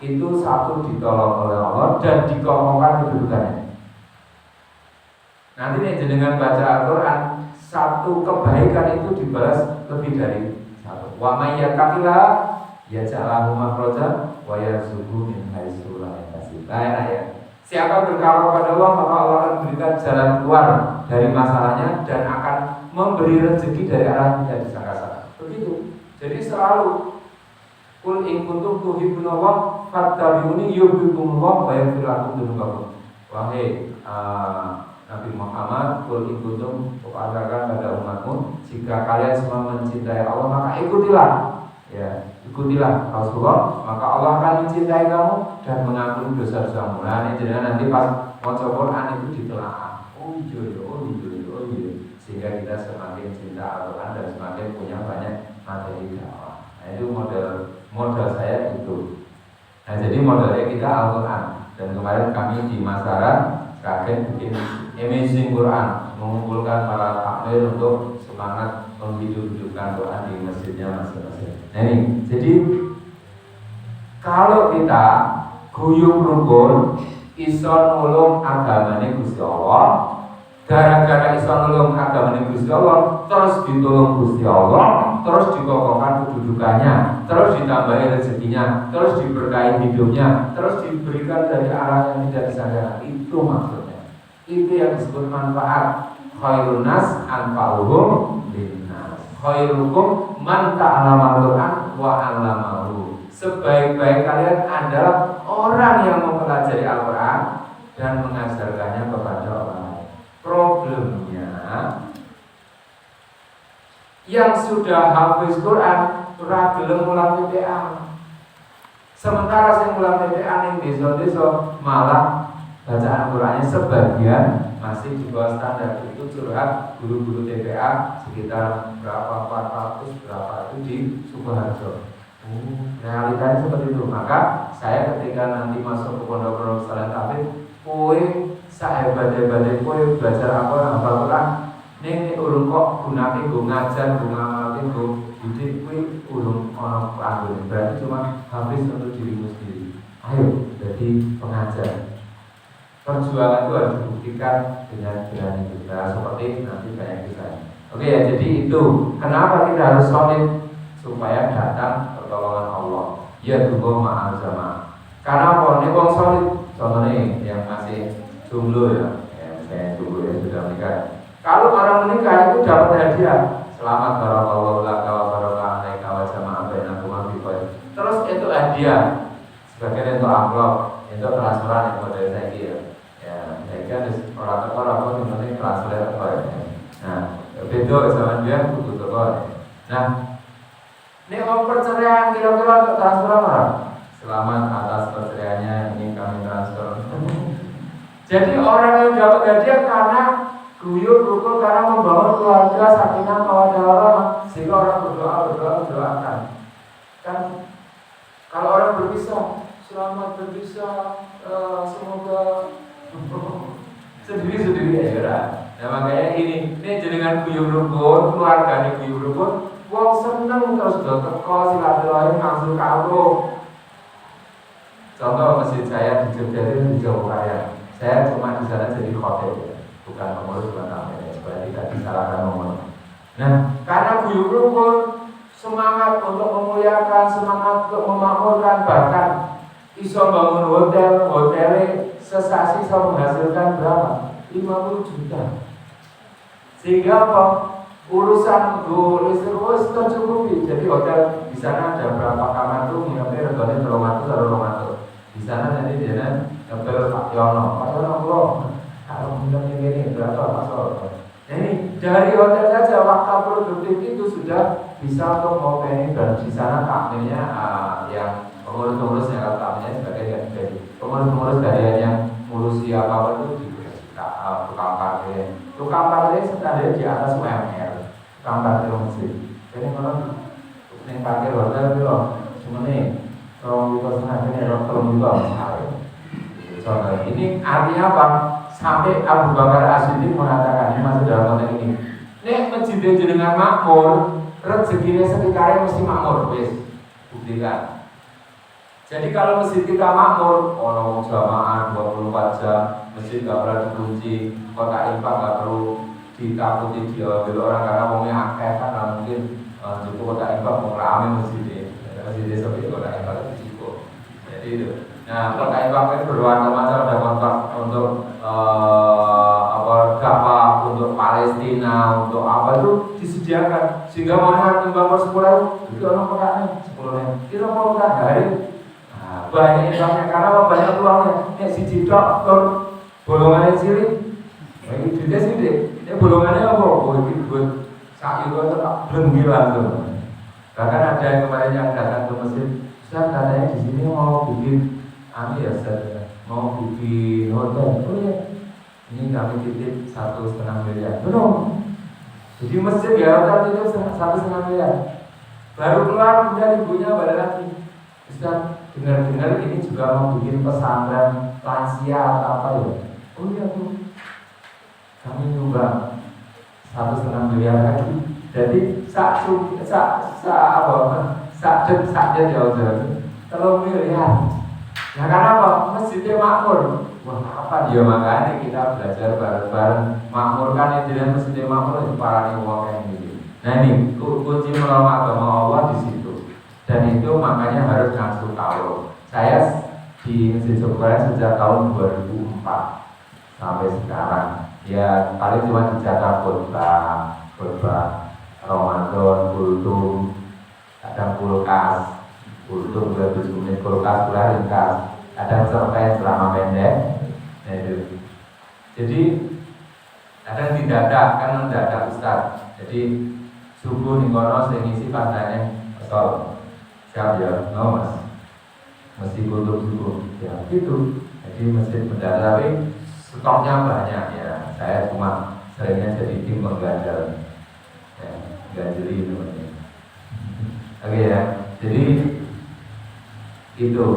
itu satu ditolong oleh Allah dan dikokohkan kedudukannya. Nanti nih jenengan baca Al-Quran, satu kebaikan itu dibalas lebih dari 1. Wa may yattaqillah yaj'al lahu makhraja wa yarzuqhu min haitsu la yahtasib. Ya. Siapa bertakwa kepada Allah, maka Allah akan berikan jalan keluar dari masalahnya dan akan memberi rezeki dari arah yang tidak disangka-sangka. Begitu. Jadi selalu qul in kuntum tuhibbunallaha fattabi'uni yuhibbukumullah wa yaghfir lakum dzunubakum. Wahai Nabi Muhammad, qul in kuntum, katakan pada umatmu, jika kalian semua mencintai Allah maka ikutilah. Ya, ikutilah Rasulullah, maka Allah akan mencintai kamu dan mengampuni dosa-dosamu. Nah, ini jadi nanti pas maca Quran itu ditelaah. Oh iya. Sehingga kita semakin cinta Al-Quran dan semakin punya banyak materi dakwah. Nah, itu modal saya itu. Nah, jadi modalnya kita Al-Quran. Dan kemarin kami di Masaran kakek bikin Amazing Quran, mengumpulkan para takmir untuk semangat menghidup-hidupkan Quran di masjidnya masing-masing. Nah ini, jadi kalau kita guyub rukun iso nulung agamane Gusti Allah, gara-gara iso nulung agamane Gusti Allah, terus ditulung Gusti Allah, terus dikokohkan kedudukannya, terus ditambahi rezekinya, terus diberkahi hidupnya, terus diberikan dari arah yang tidak disangka. Itu maksudnya. Itu yang disebut manfaat. Khairun nas anfa'uhum linnas. Khairukum man ta'allama Al-Qur'an wa 'allamahu. Sebaik-baik kalian adalah orang yang mempelajari Al-Qur'an dan mengajarkannya kepada orang lain. Problemnya yang sudah hafiz Quran ora gelem mulang PPA. Sementara sing mulang PPA ning desa-desa malah bacaan Qurannya sebagian masih di bawah standar. Itu curhat guru-guru TPA sekitar berapa 400 berapa itu di Sukoharjo. Realitanya seperti itu. Maka saya ketika nanti masuk ke pondok-pondok saleh tabligh, kowe sahebat-hebate kowe belajar hafal Quran ning urung kok gunake go ngajar, go ngamalke, go didik, kowe urung ana anggone. Berarti cuma habis untuk dirimu sendiri. Ayo jadi pengajar. Perjuangan itu harus dibuktikan dengan berani kita, seperti nanti banyak kisahnya. Oke ya, jadi itu kenapa kita harus solid supaya datang pertolongan Allah. Ya juga ma'al jamaah. Karena apa? Ini wong solid. Contohnya yang masih jomblo ya, saya jomblo ya sudah menikah. Kalau orang menikah itu dapat hadiah. Selamat barakallahu laka wa baraka alaika wa jama'a bainakum fi khair. Terus itu hadiah sebagai untuk amplop, untuk transferan yang pada saya kira. Kan orang-orang pun yang penting transfer apa ya. Nah, beda sama dia butuh toko. Nah, ini om perceraian kira-kira untuk transfer apa? Selamat atas perceraiannya, ini kami transfer. Jadi orang yang dapat hadiah karena guyub rukun, karena membangun keluarga sakinah mawaddah warahmah, sehingga orang berdoakan. Kan kalau orang berpisah, selamat berpisah, semoga sendiri aja. Nah makanya ini jenengan guyub rukun, keluarga ini guyub rukun, wong seneng terus do teko silaturahim langsung kawruh. Contoh masjid saya di Jogja itu di Jawa Raya. Saya cuma di sana jadi khotib ya, bukan pengurus, bukan namanya, supaya tidak disalahkan nomor. Nah, karena guyub rukun, semangat untuk memuliakan, semangat untuk memakmurkan, bahkan iso bangun hotelnya sesasi bisa menghasilkan berapa? 50 juta. Sehingga apa? Urusan listrik tercukupi. Jadi hotel di sana ada berapa kamar tuh, ngambil regane 300. Di sana nanti dia ngambil Pak Yono bro, kalau minum ini berapa Pak Solo. Nah ini dari hotel saja waktu produktif itu sudah bisa untuk mobilnya, dan di sana takmirnya yang pengurus yang takmirnya sebagai pengurus dari yang ngurusi apa itu di tukang parkir standar di atas UMR, tukang parkir masjid. Jadi kalau yang parkir hotel itu semuanya kalau itu sengaja kalau itu contoh ini artinya apa? Sampai Abu Bakar As-Siddiq mengatakan, ini masih dalam konteks ini. Nek masjid jenengan makmur, rezekinya sekitarnya mesti makmur, wis buktikan. Jadi kalau masjid kita makmur, ono jamaah 24 jam, masjid nggak pernah dikunci, kota infak nggak perlu ditakuti diambil orang karena wongnya akeh kan, nggak mungkin cukup kota infak mau rame masjidnya seperti kota infak itu cukup. Jadi itu. Nah, kota infak ini bermacam-macam, ada kontrak untuk dakwah, untuk Palestina, untuk apa itu disediakan. Sehingga mana infak per 10.000 itu orang kotanya 10.000. Kita mau kita hari. Banyak infaknya karena banyak peluangnya. Nek siji tok bolongannya cilik. Ini juga sih deh. Ini bolongannya apa? Oh ini buat sak yugo tetap berhenti langsung. Bahkan ada yang kemarin yang datang ke masjid, Ustaz katanya di sini mau bikin ya Ustaz, mau bikin hotel. Oh ya, ini kami titip 1,5 miliar. Belum. Jadi masjid ya hotel itu 1,5 miliar. Baru keluar kemudian ibunya balik lagi. Ustaz, dengar-dengar ini juga mau bikin pesantren lansia atau apa ya? Oh iya tuh, kami nyumbang 1,5 miliar lagi. Jadi saknya jauh-jauh 3 miliar. Nah karena apa? Masjidnya makmur. Wah apa dia makanya kita belajar bareng-bareng makmurkan yang tidak masjidnya makmur itu para niwak yang ini. Nah ini kunci melawan agama Allah di situ. Dan itu makanya harus ngasuh kawruh. Saya di Masjid Jogja sejak tahun 2004 sampai sekarang. Ya paling cuma dijaga khotbah Ramadan, kultum, kadang kulkas, kultum 27 menit, kulkas pula ringkas, kadang cerpen selama pendek. Nah itu. Jadi kadang didadak, kan mendadak Ustaz. Jadi subuh nih kono saya ngisi pasarnya kesol. Siap ya, no mas. Mesti kultum subuh, ya gitu. Jadi masjid mendadak, tapi stoknya banyak ya. Saya cuma seringnya jadi tim mengganjal, ya, ganjeli namanya. Oke ya, jadi itu.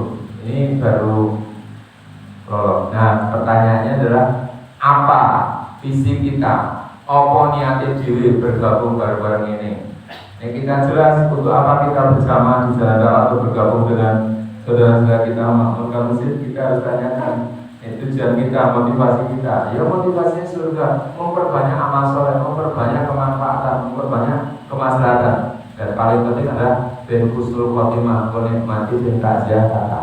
Ini baru prolog. Nah, pertanyaannya adalah apa visi kita? Apa niatnya diri bergabung bareng-bareng ini? Ini kita jelas untuk apa kita bersama di jalan atau bergabung dengan saudara-saudara kita makmurkan masjid. Kita harus tanyakan tujuan kita, motivasi kita. Ya motivasinya surga, memperbanyak amal soleh, memperbanyak kemanfaatan, memperbanyak kemaslahatan. Dan paling penting adalah ben husnul khotimah, menikmati dan takziah kata.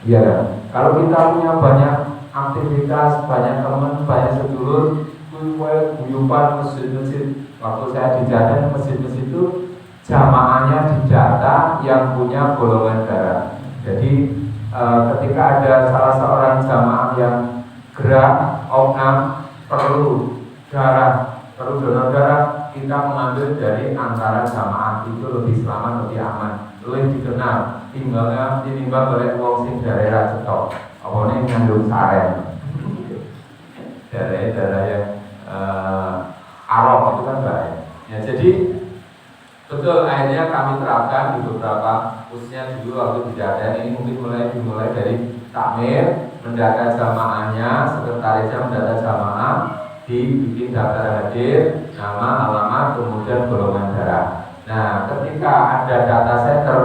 Iya kan? Kalau kita punya banyak aktivitas, banyak teman, banyak sedulur, guyupan masjid-masjid. Waktu saya di Jadan, masjid-masjid itu jamaahnya didata yang punya golongan darah. Jadi ketika ada salah seorang jamaah yang gerak, opnam, perlu donor darah, kita mengambil dari antara jamaah itu lebih selamat, lebih aman, lebih dikenal. Tinggalnya ditimbang oleh wong sing daerah cetok, apane ngandung saren. daerah yang haram itu kan bahaya. Ya, jadi betul akhirnya kami terapkan di beberapa khususnya dulu waktu kejadian ini mungkin dimulai dari takmir, mendata jamaahnya, sekretarisnya mendata jamaah, dibikin daftar hadir, nama, alamat, kemudian golongan darah. Nah, ketika ada data center,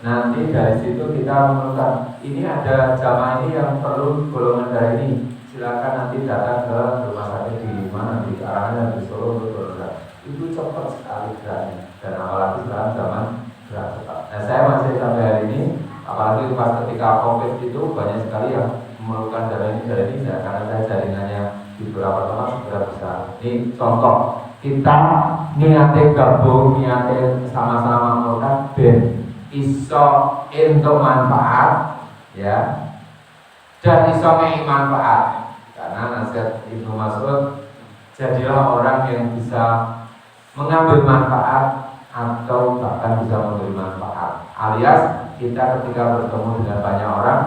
nanti dari situ kita menentukan ini ada jamaah ini yang perlu golongan darah ini, silakan nanti datang ke rumah sakit di mana, di arahnya di Solo untuk golongan. Itu cepat sekali geraknya, dan apalagi sekarang zaman gerak cepat. Nah, saya masih sampai hari ini, apalagi pas ketika COVID itu banyak sekali yang memerlukan darah ini, karena saya jaringannya di beberapa tempat segera besar. Ini contoh, kita niatnya gabung, niatnya sama-sama memerlukan ben iso untuk manfaat, ya, dan iso mei manfaat. Karena nasihat Ibnu Mas'ud, jadilah orang yang bisa mengambil manfaat atau bahkan bisa memberi manfaat. Alias kita ketika bertemu dengan banyak orang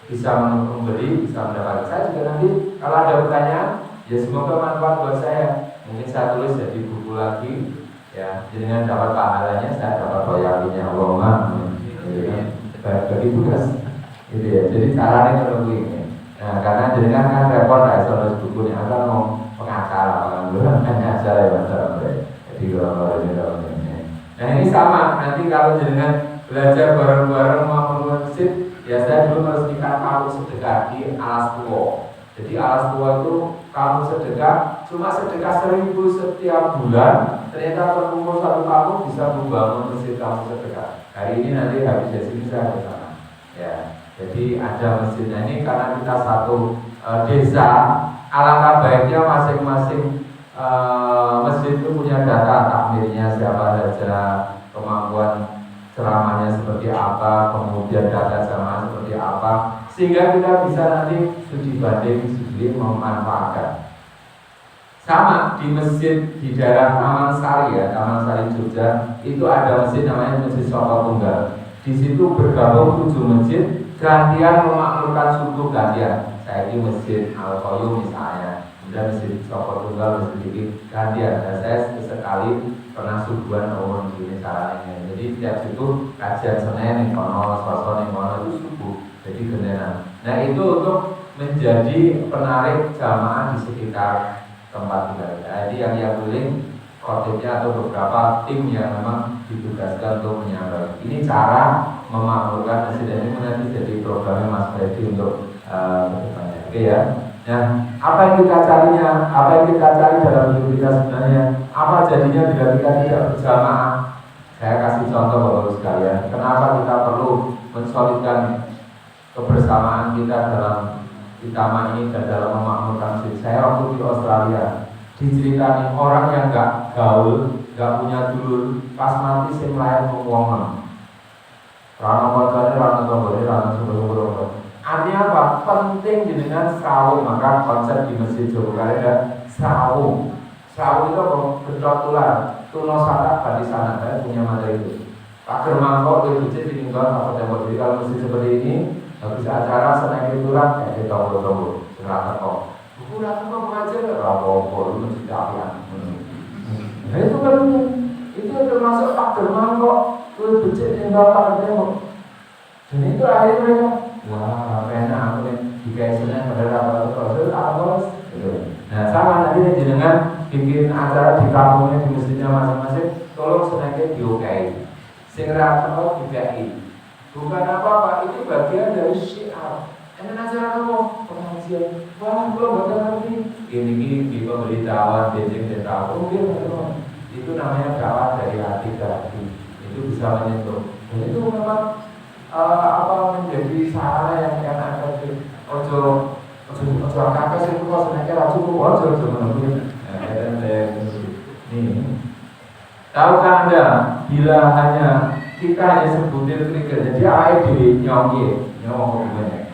bisa memberi, bisa mendapatkan. Saya juga nanti kalau ada pertanyaan, ya semoga manfaat buat saya. Mungkin saya tulis jadi buku lagi, ya. Dengan dapat pahalanya, saya dapat royaltinya. Allahumma bagi tugas, gitu ya. Jadi caranya menunggu ini. Nah, karena jenengan kan repot, saya tulis buku ini akan mau pengacara, pengangguran hanya acara ya masalah mereka. Jadi kalau ini. Nah ini sama. Nanti kalau jenengan belajar bareng-bareng mau masjid, ya saya dulu meresmikan kamu sedekah di Alas Tua. Jadi Alas Tua itu kamu sedekah, cuma sedekah 1.000 setiap bulan. Ternyata terkumpul satu kamu bisa membangun masjid kamu sedekah. Hari ini nanti habis dari sini saya ke sana. Ya, jadi ada masjidnya ini karena kita satu desa. Alangkah baiknya masing-masing masjid itu punya data takmirnya siapa saja, kemampuan ceramahnya seperti apa, kemudian data jamaah seperti apa, sehingga kita bisa nanti studi banding studi memanfaatkan. Sama di masjid di daerah Taman Sari ya, Taman Sari Jogja itu ada masjid namanya Masjid Soko Tunggal. Di situ bergabung 7 masjid, gantian memakmurkan suku gantian. Saya ini masjid Al-Qayyum misalnya, kemudian masjid Soko Tunggal, masjid ini gantian. Dan saya sekali pernah subuhan umum begini caranya. Jadi tiap situ kajian Senin nih kono, Selasa nih kono itu subuh. Jadi gendenan. Nah itu untuk menjadi penarik jamaah di sekitar tempat tinggal. Jadi yang boleh khotibnya atau beberapa tim yang memang ditugaskan untuk menyambar. Ini cara memakmurkan masjid ini nanti jadi programnya Mas Freddy untuk kedepannya. Oke ya. Nah, apa yang kita carinya? Apa yang kita cari dalam hidup kita sebenarnya? Apa jadinya bila kita tidak berjamaah? Saya kasih contoh Bapak sekalian. Kenapa kita perlu mensolidkan kebersamaan kita dalam itama ini dan dalam memakmurkan masjid? Saya waktu di Australia diceritani orang yang nggak gaul, nggak punya dulur, pas mati sing layak ngomong. Rano korban, rano tombol, rano sumber. Artinya apa? Penting dengan sawu. Maka konsep di Masjid Jogokarian ada sawu. Sawu itu apa? Gedot tular, tuno satak badi sana. Saya punya materi itu. Pager mangkok di masjid ditinggal apa tembok. Jadi kalau masjid seperti ini, bisa acara senang tular kayak di tombol-tombol, serata kok. Buku rata kok mengajar, rapopo itu masjid apian. Nah itu kan itu termasuk pager mangkok, tuh masjid tinggal pager tembok. Dan itu akhirnya mereka, wah, enak aku nih dikasihnya pada rapat-rapat apa gitu. Nah, sama nanti jenengan bikin acara di kampungnya di masjidnya masing-masing, tolong senangnya diokai. Sing ra teko dikai. Bukan apa-apa, itu bagian dari syiar. Enak acara apa? Pengajian. Wah, belum boten ngerti. Ini di pemberitahuan bensin dan tahu mungkin itu namanya dakwah dari hati ke hati. Itu bisa menyentuh. Dan itu memang menjadi sarana yang ada di ojo kakak sih kok senangnya langsung ojo menunggu. Nih, tahukah Anda bila hanya kita hanya sebutir trigger, jadi awalnya di nyong gimana?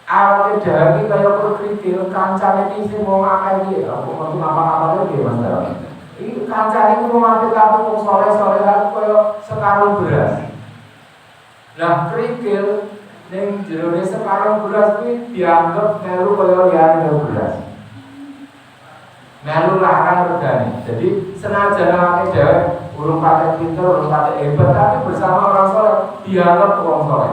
Awalnya dari kayak berkrikil, kancane ini sih mau ngapain dia? Aku mau ngapa-ngapain dia mas dalam. Ini kancane ini mau ngapain kamu sore-sore aku kayak sekarung beras. Nah, kerikil yang jerone sekarang beras ini dianggap melu kaya liyane beras. melu larang regane. Jadi senajan awake dhewe urung patek pinter, urung patek hebat, tapi bersama orang soleh dianggap orang soleh.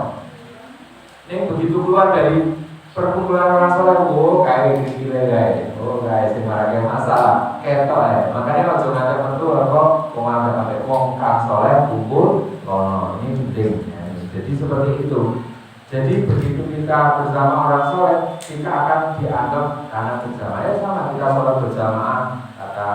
Ini begitu keluar dari perkumpulan orang soleh, oh kayak gini guys, oh guys yang marah masalah, ketok ya. Makanya kalau nanti tentu apa, pengambil sampai wong kang soleh kumpul, oh ini penting. Ya. Jadi seperti itu. Jadi begitu kita bersama orang soleh, kita akan dianggap karena bersama ya sama kita sholat berjamaah kata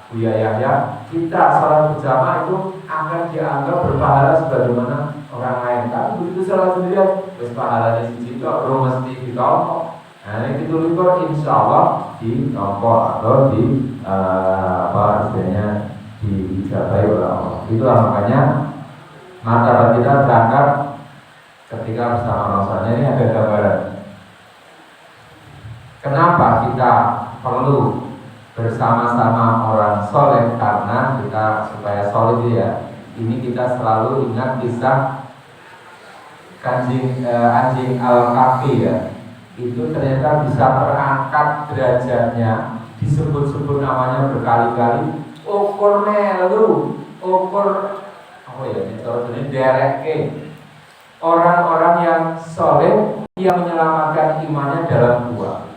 Buya Yahya, kita sholat berjamaah itu akan dianggap berpahala sebagaimana orang lain. Tapi begitu sholat sendirian, terus pahalanya siji kok belum mesti ditompok. Nah ini kita lihat insya Allah ditompok atau di apa istilahnya dijabai oleh Allah. Itulah makanya martabat kita berangkat ketika bersama orang soleh. Ini ada gambaran. Kenapa kita perlu bersama-sama orang soleh? Karena kita supaya soleh ya. Ini kita selalu ingat kisah anjing Al-Kahfi ya. Itu ternyata bisa terangkat derajatnya, disebut-sebut namanya berkali-kali. Ukur melu, ukur apa ya? Ini dereke. Orang-orang yang soleh yang menyelamatkan imannya dalam gua.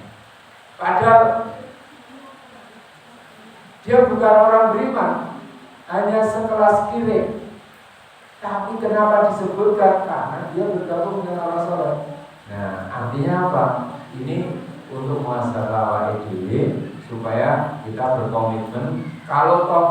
Padahal dia bukan orang beriman, hanya sekelas kiri. Tapi kenapa disebutkan? Karena dia bergabung dengan orang soleh. Nah, artinya apa? Ini untuk masalah diri supaya kita berkomitmen. Kalau toh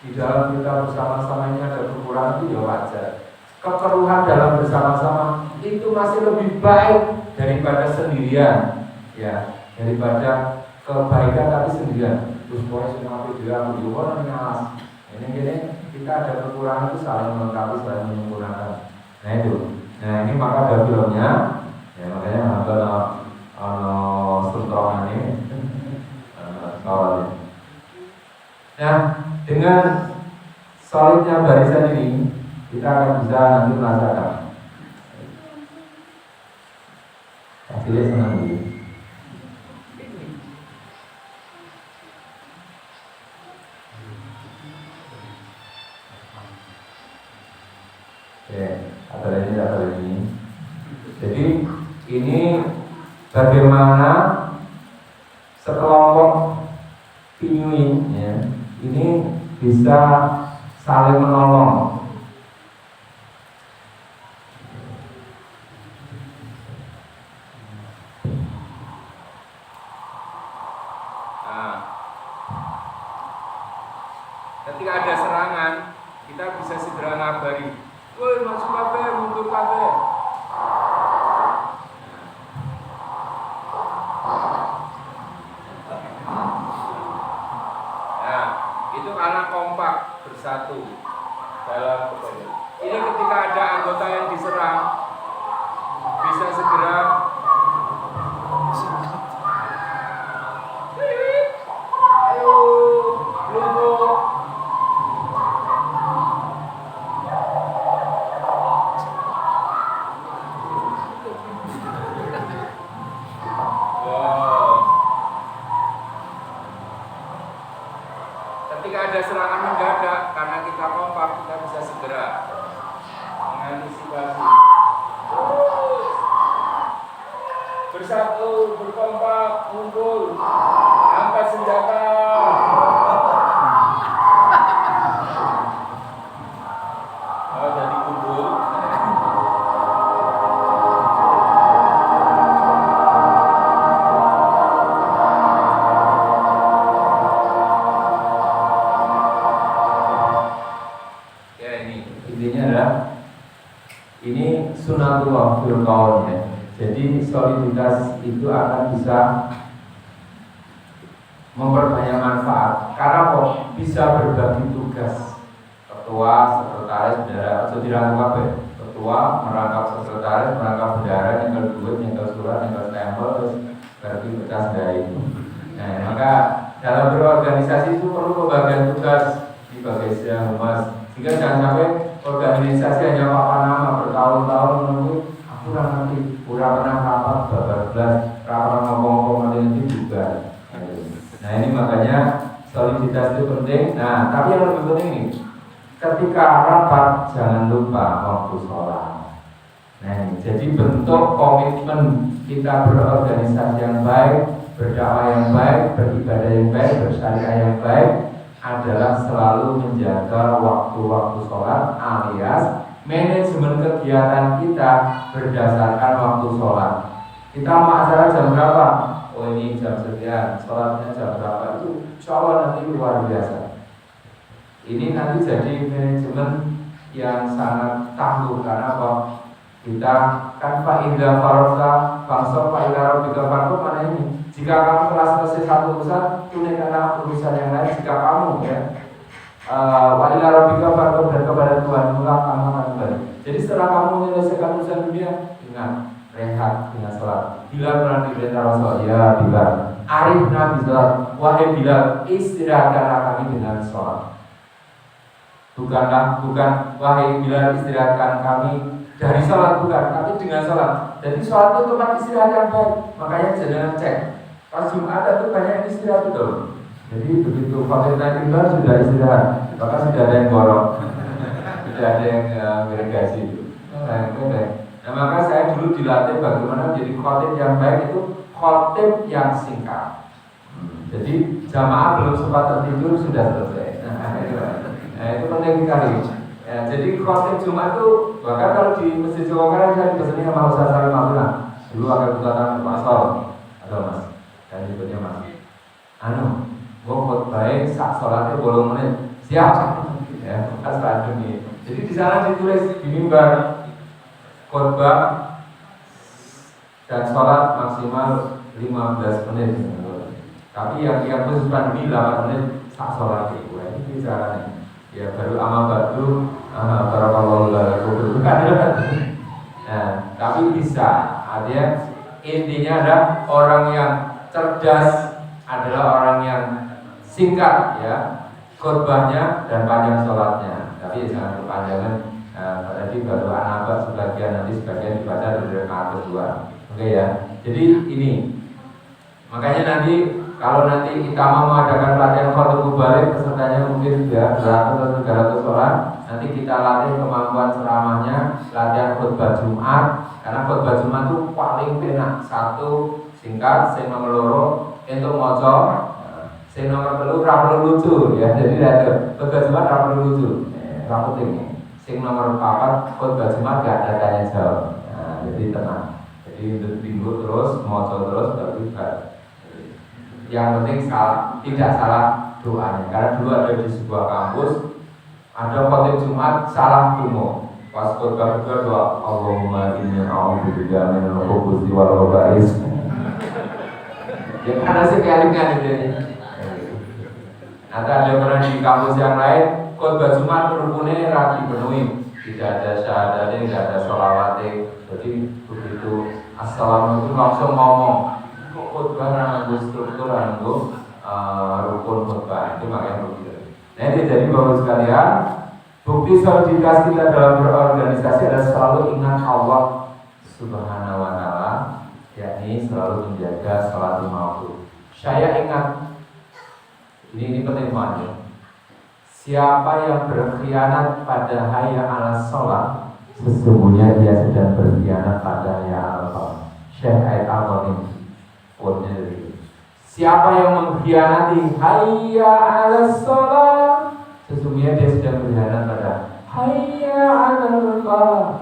di dalam kita bersama-sama ini ada kekurangan itu ya wajar. Kekeruhan dalam bersama-sama itu masih lebih baik daripada sendirian, ya, daripada kebaikan tapi sendirian. Terus boleh semua dia berjuang dengan ini kita ada kekurangan itu saling melengkapi, saling menyempurnakan. Nah itu, nah ini maka ada filmnya, ya makanya ada sentrongan ini, kawan. Nah dengan solidnya barisan ini kita akan bisa nanti merasakan. Hasilnya senang dulu. Atau ini. Jadi ini bagaimana sekelompok pinguin ya, ini bisa saling menolong. Ketika ada serangan, kita bisa segera ngabari, woi masuk kafe, mundur kafe. Nah, itu karena kompak bersatu dalam kelompok. Ini ketika ada anggota yang diserang, bisa segera ayo lumpuh. Ketika ada serangan mendadak, karena kita kompak, kita bisa segera mengantisipasi. Bersatu, berkompak, ngumpul, angkat senjata. Oh, jadi kumpul. Ini sunatullah fil qaul ya. Jadi soliditas itu akan bisa memperbanyak manfaat. Karena kok bisa berbagi tugas. Ketua, sekretaris, bendara, atau dirangkap ya. Ketua merangkap sekretaris, merangkap bendara, nyekel duit, nyekel surat, nyekel stempel, terus berarti bekas dari. Nah, maka dalam berorganisasi itu perlu pembagian tugas di bagian humas. Sehingga jangan sampai organisasi hanya papan nama bertahun-tahun menunggu aku nanti udah pernah rapat 12 rapat ngomong-ngomong nanti juga. Nah ini makanya penting. Nah, tapi yang lebih penting ini, ketika rapat jangan lupa waktu sholat. Nah, jadi bentuk komitmen kita berorganisasi yang baik, berdakwah yang baik, beribadah yang baik, bersyariah yang baik adalah selalu menjaga waktu-waktu sholat alias manajemen kegiatan kita berdasarkan waktu sholat. Kita mau acara jam berapa? Oh ini jam sekian, sholatnya jam berapa? Itu insya Allah nanti luar biasa. Ini nanti jadi manajemen yang sangat tangguh karena apa? Kita kan fa'idha farsa bangsa fa'idha rabbika farsa mana ini? Jika kamu telah selesai satu urusan, tunaikanlah urusan yang lain. Jika kamu ya fa'idha rabbika farsa dan kepada Tuhan mulai kamu akan kembali. Jadi setelah kamu menyelesaikan urusan dunia, ingat rehat dengan sholat. Bilal pernah diperintah Rasul, ya Bilal, arif nabi sholat. Wahai Bilal, istirahatkanlah kami dengan sholat. Bukan wahai Bilal, istirahatkan kami dari sholat, bukan, tapi dengan sholat. Jadi sholat itu tempat istirahat yang baik. Makanya jangan cek. Pas Jumat itu banyak yang istirahat betul. Jadi begitu fakirnya Bilal sudah istirahat, maka sudah ada yang borong, sudah ada yang bergaji. Nah, maka saya dulu dilatih bagaimana menjadi khotib yang baik itu khotib yang singkat. Jadi jamaah belum sempat tertidur sudah selesai. Nah, itu penting sekali. Ya, jadi khotib Jumat itu bahkan kalau di Masjid Jawa Barat saya diperseni sama Ustaz Salim Abdullah. Dulu akan kutatan pasal atau Mas. Dan ibunya Mas. Gua khotbah sak salatnya 10 menit. Siap. Ya, pas pandemi. Jadi di sana ditulis di mimbar khotbah dan sholat maksimal 15 menit. Tapi yang khusus pandemi 8 menit sak sholat itu. Ini caranya. Ya baru amal batu para lalu nah, tapi bisa. Artinya intinya adalah orang yang cerdas adalah orang yang singkat ya khotbahnya dan panjang sholatnya. Tapi jangan kepanjangan. Tadi baru anak sebagian, nanti sebagian dibaca dari rakaat kedua. Oke ya. Jadi ini makanya nanti kalau nanti kita mau mengadakan pelatihan khotib mubarak, pesertanya mungkin ya 200 atau 300 orang. Nanti kita latih kemampuan ceramahnya, latihan khutbah Jumat. Karena khutbah Jumat itu paling enak. Satu singkat, sing nomor loro untuk moco, sing nomor telu ra perlu lucu ya. Jadi khutbah Jumat ra perlu lucu. Ra penting. Sing nomor 4 khutbah Jumat gak ada tanya jawab. Nah, jadi tenang. Jadi minggu terus moco terus baru juga. Yang penting tidak salah doanya. Karena dulu ada di sebuah kampus ada khotib Jumat salah dungo. Pas khotbah kedua doa Allahumma inni a'udzubika minal khubuthi wal khaba'is. Ya karena sekali-kali ini. Ada pernah di kampus yang lain khotbah Jumat rukunnya rapi penuhi. Tidak ada syahadatnya, tidak ada sholawatnya. Jadi begitu assalamualaikum langsung ngomong. Khotbah nanggo struktur nanggo rukun khotbah itu makanya begitu. Nah ini jadi bapak sekalian, bukti soliditas kita dalam berorganisasi adalah selalu ingat Allah Subhanahu Wa Taala, yakni selalu menjaga sholat lima waktu. Saya ingat ini penting banget. Siapa yang berkhianat pada hayya 'alas sholat, sesungguhnya dia sedang berkhianat pada hayya 'alas sholat. Syekh Aid Al-Qadim. Siapa yang mengkhianati hayya 'alas shalah, sesungguhnya dia sedang berkhianat pada hayya 'alal falah.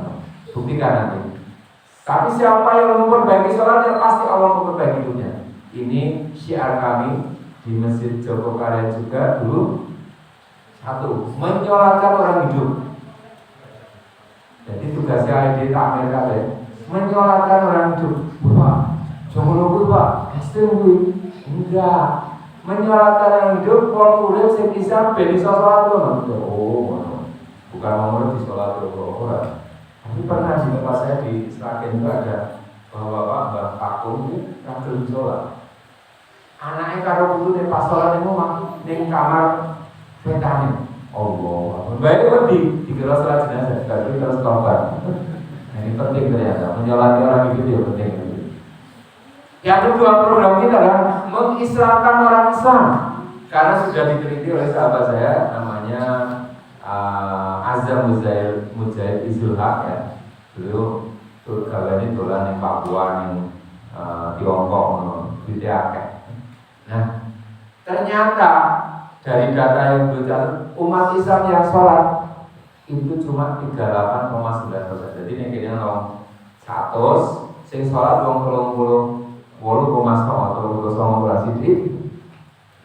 Buktikan nanti. Tapi siapa yang memperbaiki sholatnya pasti Allah memperbaiki hidupnya. Ini syiar kami di Masjid Jogokarya juga dulu. Satu, menyolatkan orang hidup. Jadi tugasnya ID takmir kabeh. Menyolatkan orang hidup. Wah, jangan lupa Pak, pasti enggak. Menyolatkan yang hidup, wong urip sing bisa ben iso salat lho. Oh, bukan mau di salat ora. Tapi pernah di tempat saya di Sragen itu ada bapak-bapak Mbah Pakung itu ragil salat. Anaknya karo putune pas salat niku ning kamar wetane. Allah. Baik wedi dikira salat jenazah, tapi terus tobat. Ini penting ternyata, menyolatkan orang hidup itu penting. Yang kedua program kita adalah mengislamkan orang Islam. Karena sudah diteliti oleh sahabat saya namanya Azam Mujahid Izulhaq ya. Beliau tuh kalian ini dolan yang Papua yang Tiongkok di Akeh. Nah, ternyata dari data yang belajar umat Islam yang sholat itu cuma 38,9%. Jadi ini kira nong 100, sing sholat 28,9 sidik.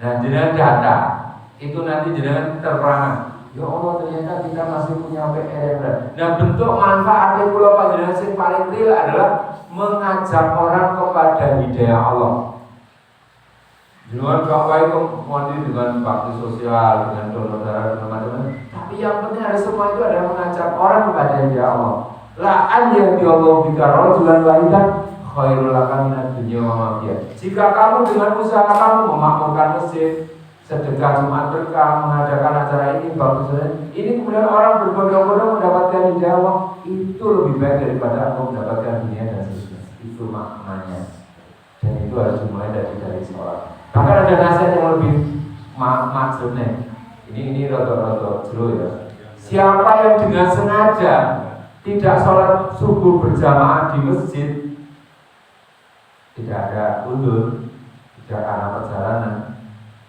Nah, dengan data itu nanti jenengan terperangah. Ya Allah, ternyata kita masih punya PR. Nah, bentuk manfaatnya kula panjenengan sing paling real adalah mengajak orang kepada hidayah Allah. Dengan dakwah itu mandi dengan bakti sosial, dengan donor darah dan macam-macam. Tapi yang penting ada semua itu adalah mengajak orang kepada hidayah Allah. La'an yang diallahu bika rajulan wahidan khairul laka minad dunya wa ma fiha. Jika kamu dengan usaha kamu memakmurkan masjid, sedekah Jumat berkah, mengadakan acara ini bagus, ini kemudian orang berbondong-bondong mendapatkan hidayah Allah, itu lebih baik daripada aku mendapatkan dunia dan seterusnya. Itu maknanya. Dan itu harus dimulai dari sholat. Bahkan ada nasihat yang lebih maksudnya. Ini rada-rada jero ya. Siapa yang dengan sengaja tidak sholat subuh berjamaah di masjid, tidak ada uzur, tidak karena perjalanan,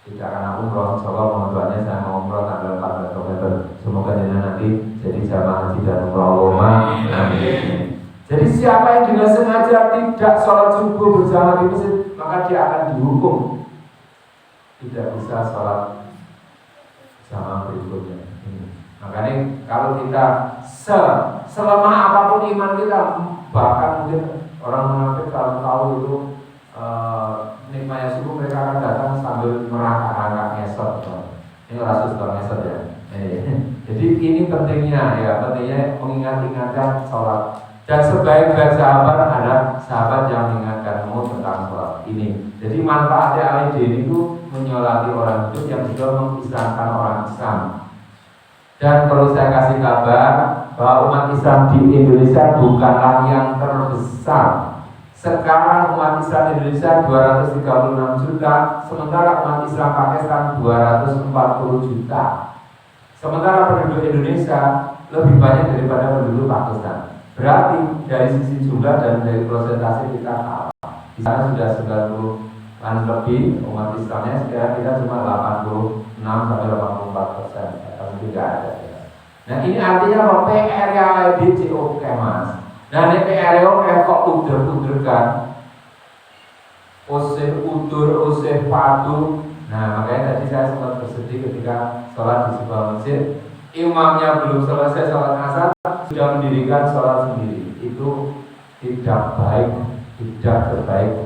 tidak karena umroh. Insyaallah mohon doanya saya mau umroh tanggal 14 November. Semoga nanti jadi jamaah haji dan umroh Allahumma amin. Jadi siapa yang dengan sengaja tidak sholat subuh berjamaah di masjid, maka dia akan dihukum tidak bisa sholat sama berikutnya. Makanya kalau kita selemah apapun iman kita, bahkan mungkin orang munafik kalau tahu itu nikmatnya subuh mereka akan datang sambil merangkak-rangkak ngesot. Ini rasus kalau ngesot ya. Jadi ini pentingnya mengingat-ingatkan sholat. Dan sebaik-baik sahabat adalah sahabat yang mengingatkanmu tentang sholat ini. Jadi manfaatnya Ali itu menyolati orang hidup yang juga mengislamkan orang Islam. Dan perlu saya kasih kabar bahwa umat Islam di Indonesia bukanlah yang terbesar. Sekarang umat Islam di Indonesia 236 juta, sementara umat Islam Pakistan 240 juta. Sementara penduduk Indonesia lebih banyak daripada penduduk Pakistan. Berarti dari sisi jumlah dan dari persentase kita kalah. Di sana sudah 90-an lebih umat Islamnya, sekarang kita cuma 86-84%. Tidak ada. Nah ini artinya bahwa PR yang lebih oke mas. Nah ini PR yang kok udur-udurkan, usir padu. Nah makanya tadi saya sempat bersedih ketika sholat di sebuah masjid, imamnya belum selesai sholat asar sudah mendirikan sholat sendiri. Itu tidak baik, tidak terbaik.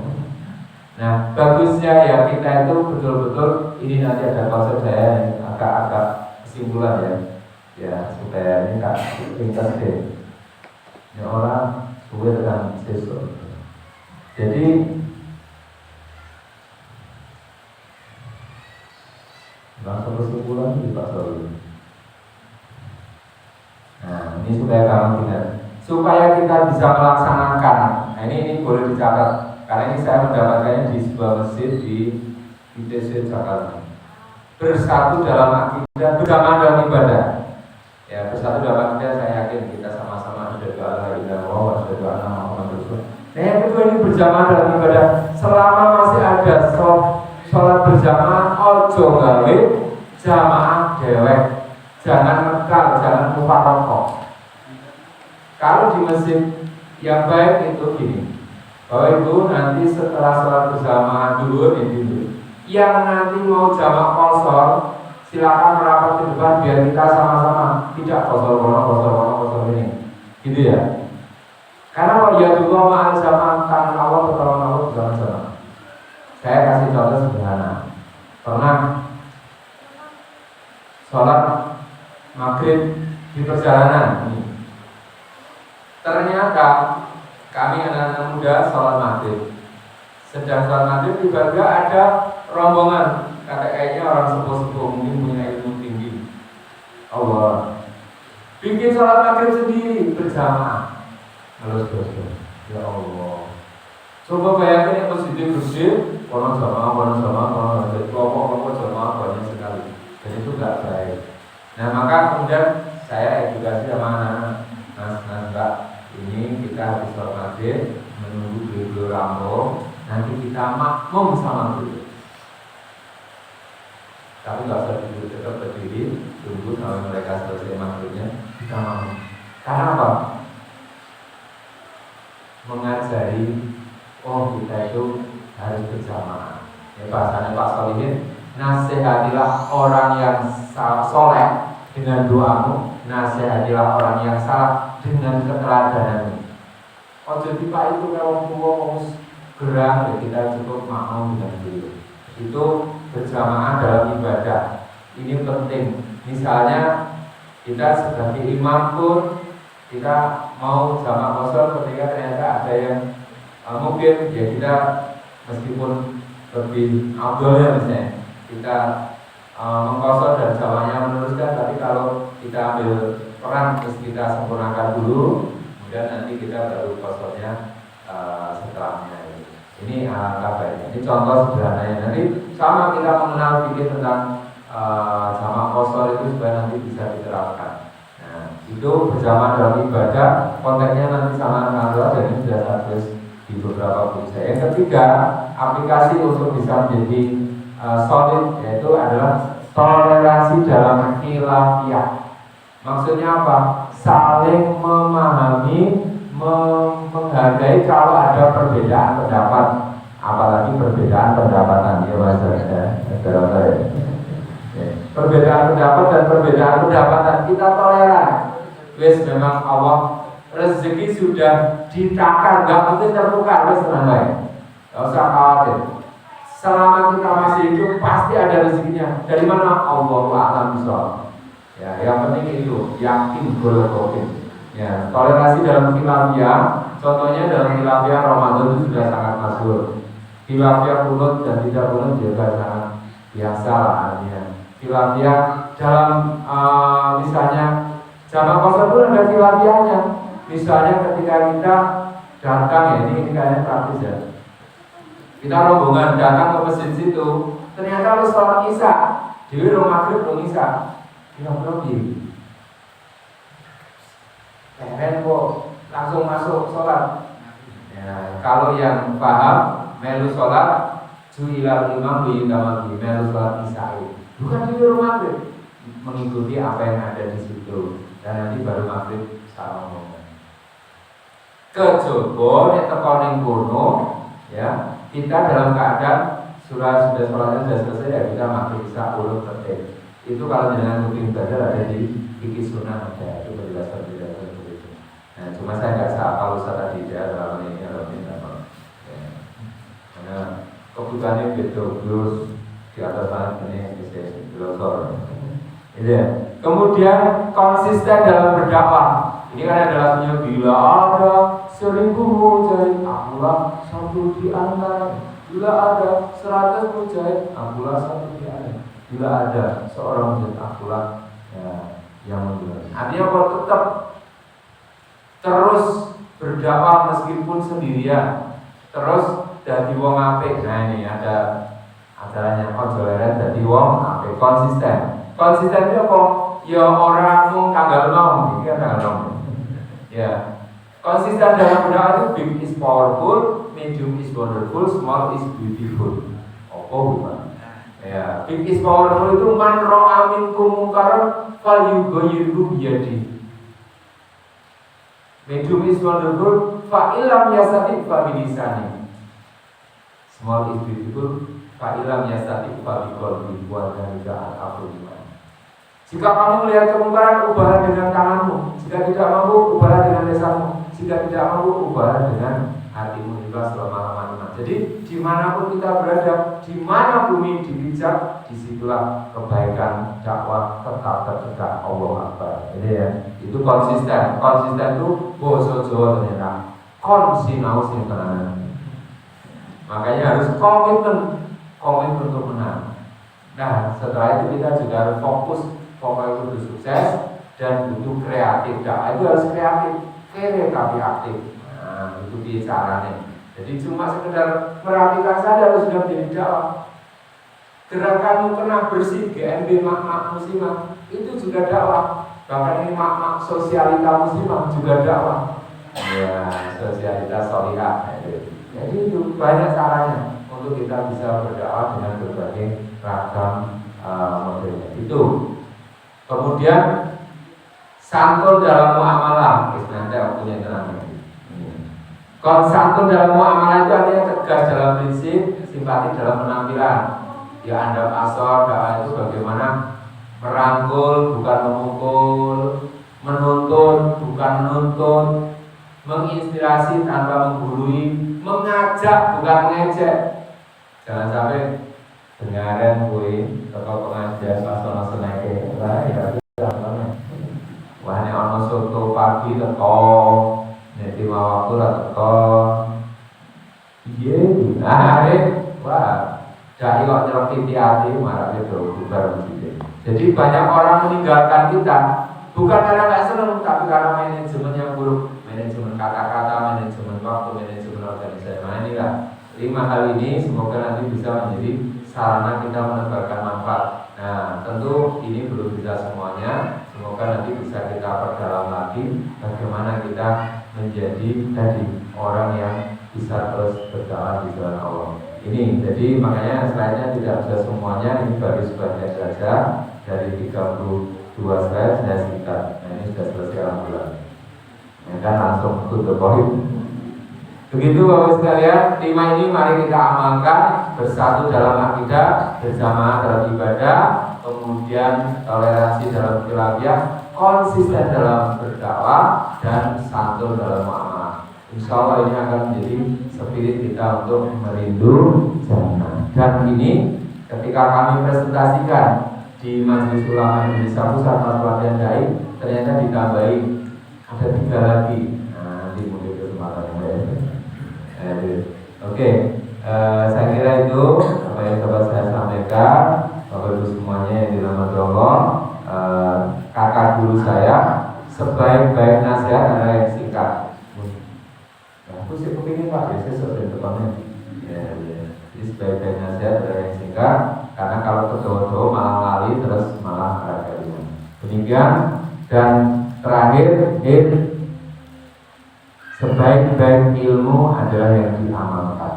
Nah bagusnya ya kita itu betul-betul, ini nanti ada konsep saya yang agak-agak kesimpulan ya supaya ini tak ringkas deh. Ya orang suwe dengan sesuatu. Jadi langsung kesimpulan di Pak Saul. Nah ini supaya kamu ingat, supaya kita bisa melaksanakan. Nah ini boleh dicatat karena ini saya mendapatkannya di sebuah masjid di ITC Jakarta. Bersatu dalam akidah, bersama dalam ibadah. Ya, bersatu dalam akidah saya yakin kita sama-sama ada doa la ilaha illallah, ada doa Muhammad Rasul. Nah, yang kedua ini berjamaah dalam ibadah. Selama masih ada sholat berjamaah, ojo gawe jamaah dewek. Jangan mekal, jangan mufarokoh. Kalau di masjid yang baik itu gini, bahwa itu nanti setelah sholat berjamaah dulu yang nanti mau jamak kosor silakan merapat ke depan biar kita sama-sama tidak kosor ini, gitu ya. Karena kalau ya juga ma'al zaman tangan Allah pertolongan Allah bersama-sama. Saya kasih contoh sederhana. Pernah sholat maghrib di perjalanan ini. Ternyata kami anak-anak muda sholat maghrib. Sedang sholat maghrib tiba-tiba ada rombongan, kayaknya orang sepuh-sepuh mungkin punya ilmu tinggi. Allah bikin sholat maghrib sendiri berjamaah. Halus ya Allah. Coba bayangin yang masjidnya bersih, konon jamaah, kelompok jamaah banyak. juga baik. Nah maka kemudian saya edukasi sama anak-anak, mas mbak, ini kita habis sholat maghrib menunggu beliau rampung, nanti kita makmum sama beliau. Tapi nggak usah duduk, tetap berdiri, tunggu sampai mereka selesai maghribnya, kita makmum. Karena apa? Mengajari, oh kita itu harus berjamaah. Ya bahasanya Pak Solihin, nasihatilah orang yang soleh dengan doamu, nasihatilah orang yang salah dengan keteladananmu. Ojo tiba itu kalau tua gerang, ya kita cukup makmum dengan beliau. Itu berjamaah dalam ibadah. Ini penting. Misalnya kita sebagai imam pun kita mau jamaah kosong ketika ternyata ada yang mungkin ya kita meskipun lebih afdolnya misalnya kita mengkosor dan jamaahnya meneruskan, tapi kalau kita ambil peran terus kita sempurnakan dulu, kemudian nanti kita baru kosornya setelahnya. Ini kabarnya. Ini contoh sederhananya. Nanti sama kita mengenal sedikit tentang jamaah kosor itu supaya nanti bisa diterapkan. Nah, itu berjamaah dalam ibadah, konteksnya nanti sama dengan dan ini sudah saya tulis di beberapa buku saya. Yang ketiga, aplikasi untuk bisa menjadi solid yaitu adalah toleransi dalam khilafiyah. Maksudnya apa? Saling memahami, menghargai kalau ada perbedaan pendapat, apalagi perbedaan pendapatan ya mas perbedaan pendapat dan perbedaan pendapatan kita toleran. Wes memang Allah rezeki sudah ditakar, nggak mungkin tertukar, wes tenang baik, nggak usah khawatir. Selama kita masih hidup pasti ada rezekinya. Dari mana? Allahu a'lam bishawab. Ya, yang penting itu yakin golek-golek. Ya, toleransi dalam khilafiyah, contohnya dalam khilafiyah Ramadan itu sudah sangat masyhur. Khilafiyah kunut dan tidak kunut juga sangat biasa lah artinya. Khilafiyah dalam misalnya jamaah kosor pun ada khilafiyahnya. Misalnya ketika kita datang ya, ini kayaknya praktis ya. Kita rombongan datang ke masjid situ, ternyata harus sholat isya. Di rumah maghrib belum isya. Kira-kira keren kok langsung masuk sholat. Ya, kalau yang paham melu sholat juilal imam biyudamagi melu sholat isya. Bukan di rumah maghrib, mengikuti apa yang ada di situ dan nanti baru maghrib salam ngomong. Kecoba nek teko ning kono ya, kita dalam keadaan sudah sholatnya sudah selesai ya kita maghrib isya urut tertib. Itu kalau dengan rutin belajar ada di fikih sunnah ada itu penjelasan seperti itu. Nah, cuma saya nggak tahu kalau saya tadi dalam ini atau tidak. Karena kebutuhannya beda terus di atas sana ini bisa dilosor. Itu ya. Kemudian konsisten dalam berdakwah. Ini kan ada lagunya bila ada 1000 mujahid, akulah satu di antara. Bila ada 100 mujahid, akulah satu di antara. Bila ada seorang mujahid, akulah ya, yang menjual. Artinya kalau tetap terus berdakwah meskipun sendirian, terus dari wong apik. Nah ini ada acaranya ojo leren dari wong apik, konsisten. Konsisten itu apa? Ya orang mung tanggal 6, ini kan tanggal 6. Ya. Konsisten dalam berdakwah itu big is powerful, medium is wonderful, small is beautiful. Bukan? Ya, big is powerful itu man ra'a minkum munkaran falyughayyirhu biyadihi. Medium is wonderful, fa illam yastati' fa bilisani. Small is beautiful, fa illam yastati' fa biqalbi wa dzalika al-afdal. Jika kamu melihat kemungkaran, ubahlah dengan tanganmu. Jika tidak mampu, ubahlah dengan lisanmu. Jika tidak mampu, ubahlah dengan hatimu. Juga selama-lamanya. Jadi dimanapun kita berada, di mana bumi dipijak, disitulah kebaikan dakwah tetap tertegak. Allah Akbar. Ini ya, itu konsisten. Konsisten itu bahasa Jawa ternyata. Konsinau sing tenanan. Makanya harus komitmen untuk menang. Nah, setelah itu kita juga harus fokus butuh sukses dan butuh kreatif. Dakwah itu harus kreatif, kere tapi aktif. Nah, itu caranya. Jadi cuma sekedar merapikan saja harus sudah menjadi dakwah. Gerakan mukena bersih GMB mak-mak muslimah itu juga dakwah. Bahkan ini mak-mak sosialita muslimah juga dakwah. Ya, sosialita solihah. Jadi itu banyak caranya untuk kita bisa berdakwah dengan berbagai ragam modelnya. Itu. Kemudian santun dalam muamalah. Nanti waktunya tenang. Kalau santun dalam muamalah itu artinya tegas dalam prinsip, simpatik dalam penampilan. Ya Anda asor dakwah itu bagaimana merangkul bukan memukul, menuntun bukan menuntun, menginspirasi tanpa menggurui, mengajak bukan mengejek. Jangan sampai dengaran kue atau pengajian pasono seneke lah ya wah ini ono soto pagi teko nanti mau waktu lah teko iya wah jadi kok nyerok hati marah itu bubar begitu. Jadi banyak orang meninggalkan kita bukan karena nggak senang tapi karena manajemen yang buruk, manajemen kata-kata, manajemen waktu, manajemen organisasi. Nah inilah 5 hal ini semoga nanti bisa menjadi sarana kita menebarkan manfaat. Nah tentu ini belum bisa semuanya. Semoga nanti bisa kita perdalam lagi bagaimana kita menjadi tadi orang yang bisa terus berjalan di jalan Allah. Ini jadi makanya slide-nya tidak bisa semuanya, ini baru sebagian saja dari 32 slide saya singkat. Nah ini sudah selesai alhamdulillah. Ya kan langsung to the point. Begitu Bapak sekalian, 5 ini mari kita amalkan bersatu dalam akidah, bersama dalam ibadah, kemudian toleransi dalam khilafiyah, konsisten dalam berdakwah dan santun dalam muamalah. Insya Allah ini akan menjadi spirit kita untuk merindu jannah. Dan ini ketika kami presentasikan di Majelis Ulama Indonesia Pusat Pelatihan Dai, ternyata ditambahi ada 3 lagi. Nah, nanti mungkin kesempatan yang lain. Oke, saya kira itu apa yang dapat saya sampaikan. Bapak Ibu semuanya yang dirahmati Allah, kakak guru saya, sebaik-baik nasihat adalah yang singkat. Aku sih kepingin Pak, biasanya sesuai depannya. Jadi sebaik-baik nasihat adalah yang singkat, karena kalau terdoa-doa malah lali terus malah agaknya. Demikian dan terakhir, sebaik-baik ilmu adalah yang diamalkan.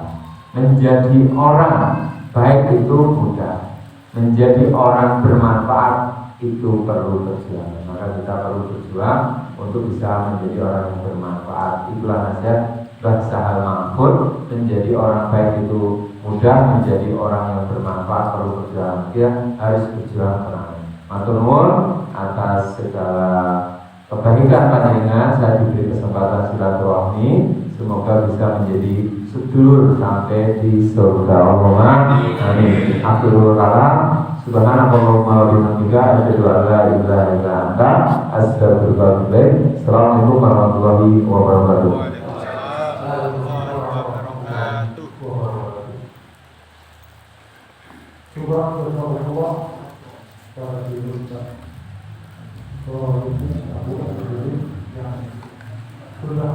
Menjadi orang baik itu mudah, menjadi orang bermanfaat itu perlu perjuangan. Maka kita perlu berjuang untuk bisa menjadi orang yang bermanfaat. Itulah nasihat Mbah Sahal Mahfud. Menjadi orang baik itu mudah, menjadi orang yang bermanfaat perlu perjuangan. Dia harus berjuang terang. Matur nuwun atas segala kebaikan panjenengan. Saya diberi kesempatan silaturahmi, semoga bisa menjadi sedulur sampai di surga Allah. Amin. Akhirul kalam. Subhanallahumma wa bihamdika asyhadu an la ilaha illa anta astaghfiruka wa atubu ilaik. Assalamualaikum warahmatullahi wabarakatuh. Coba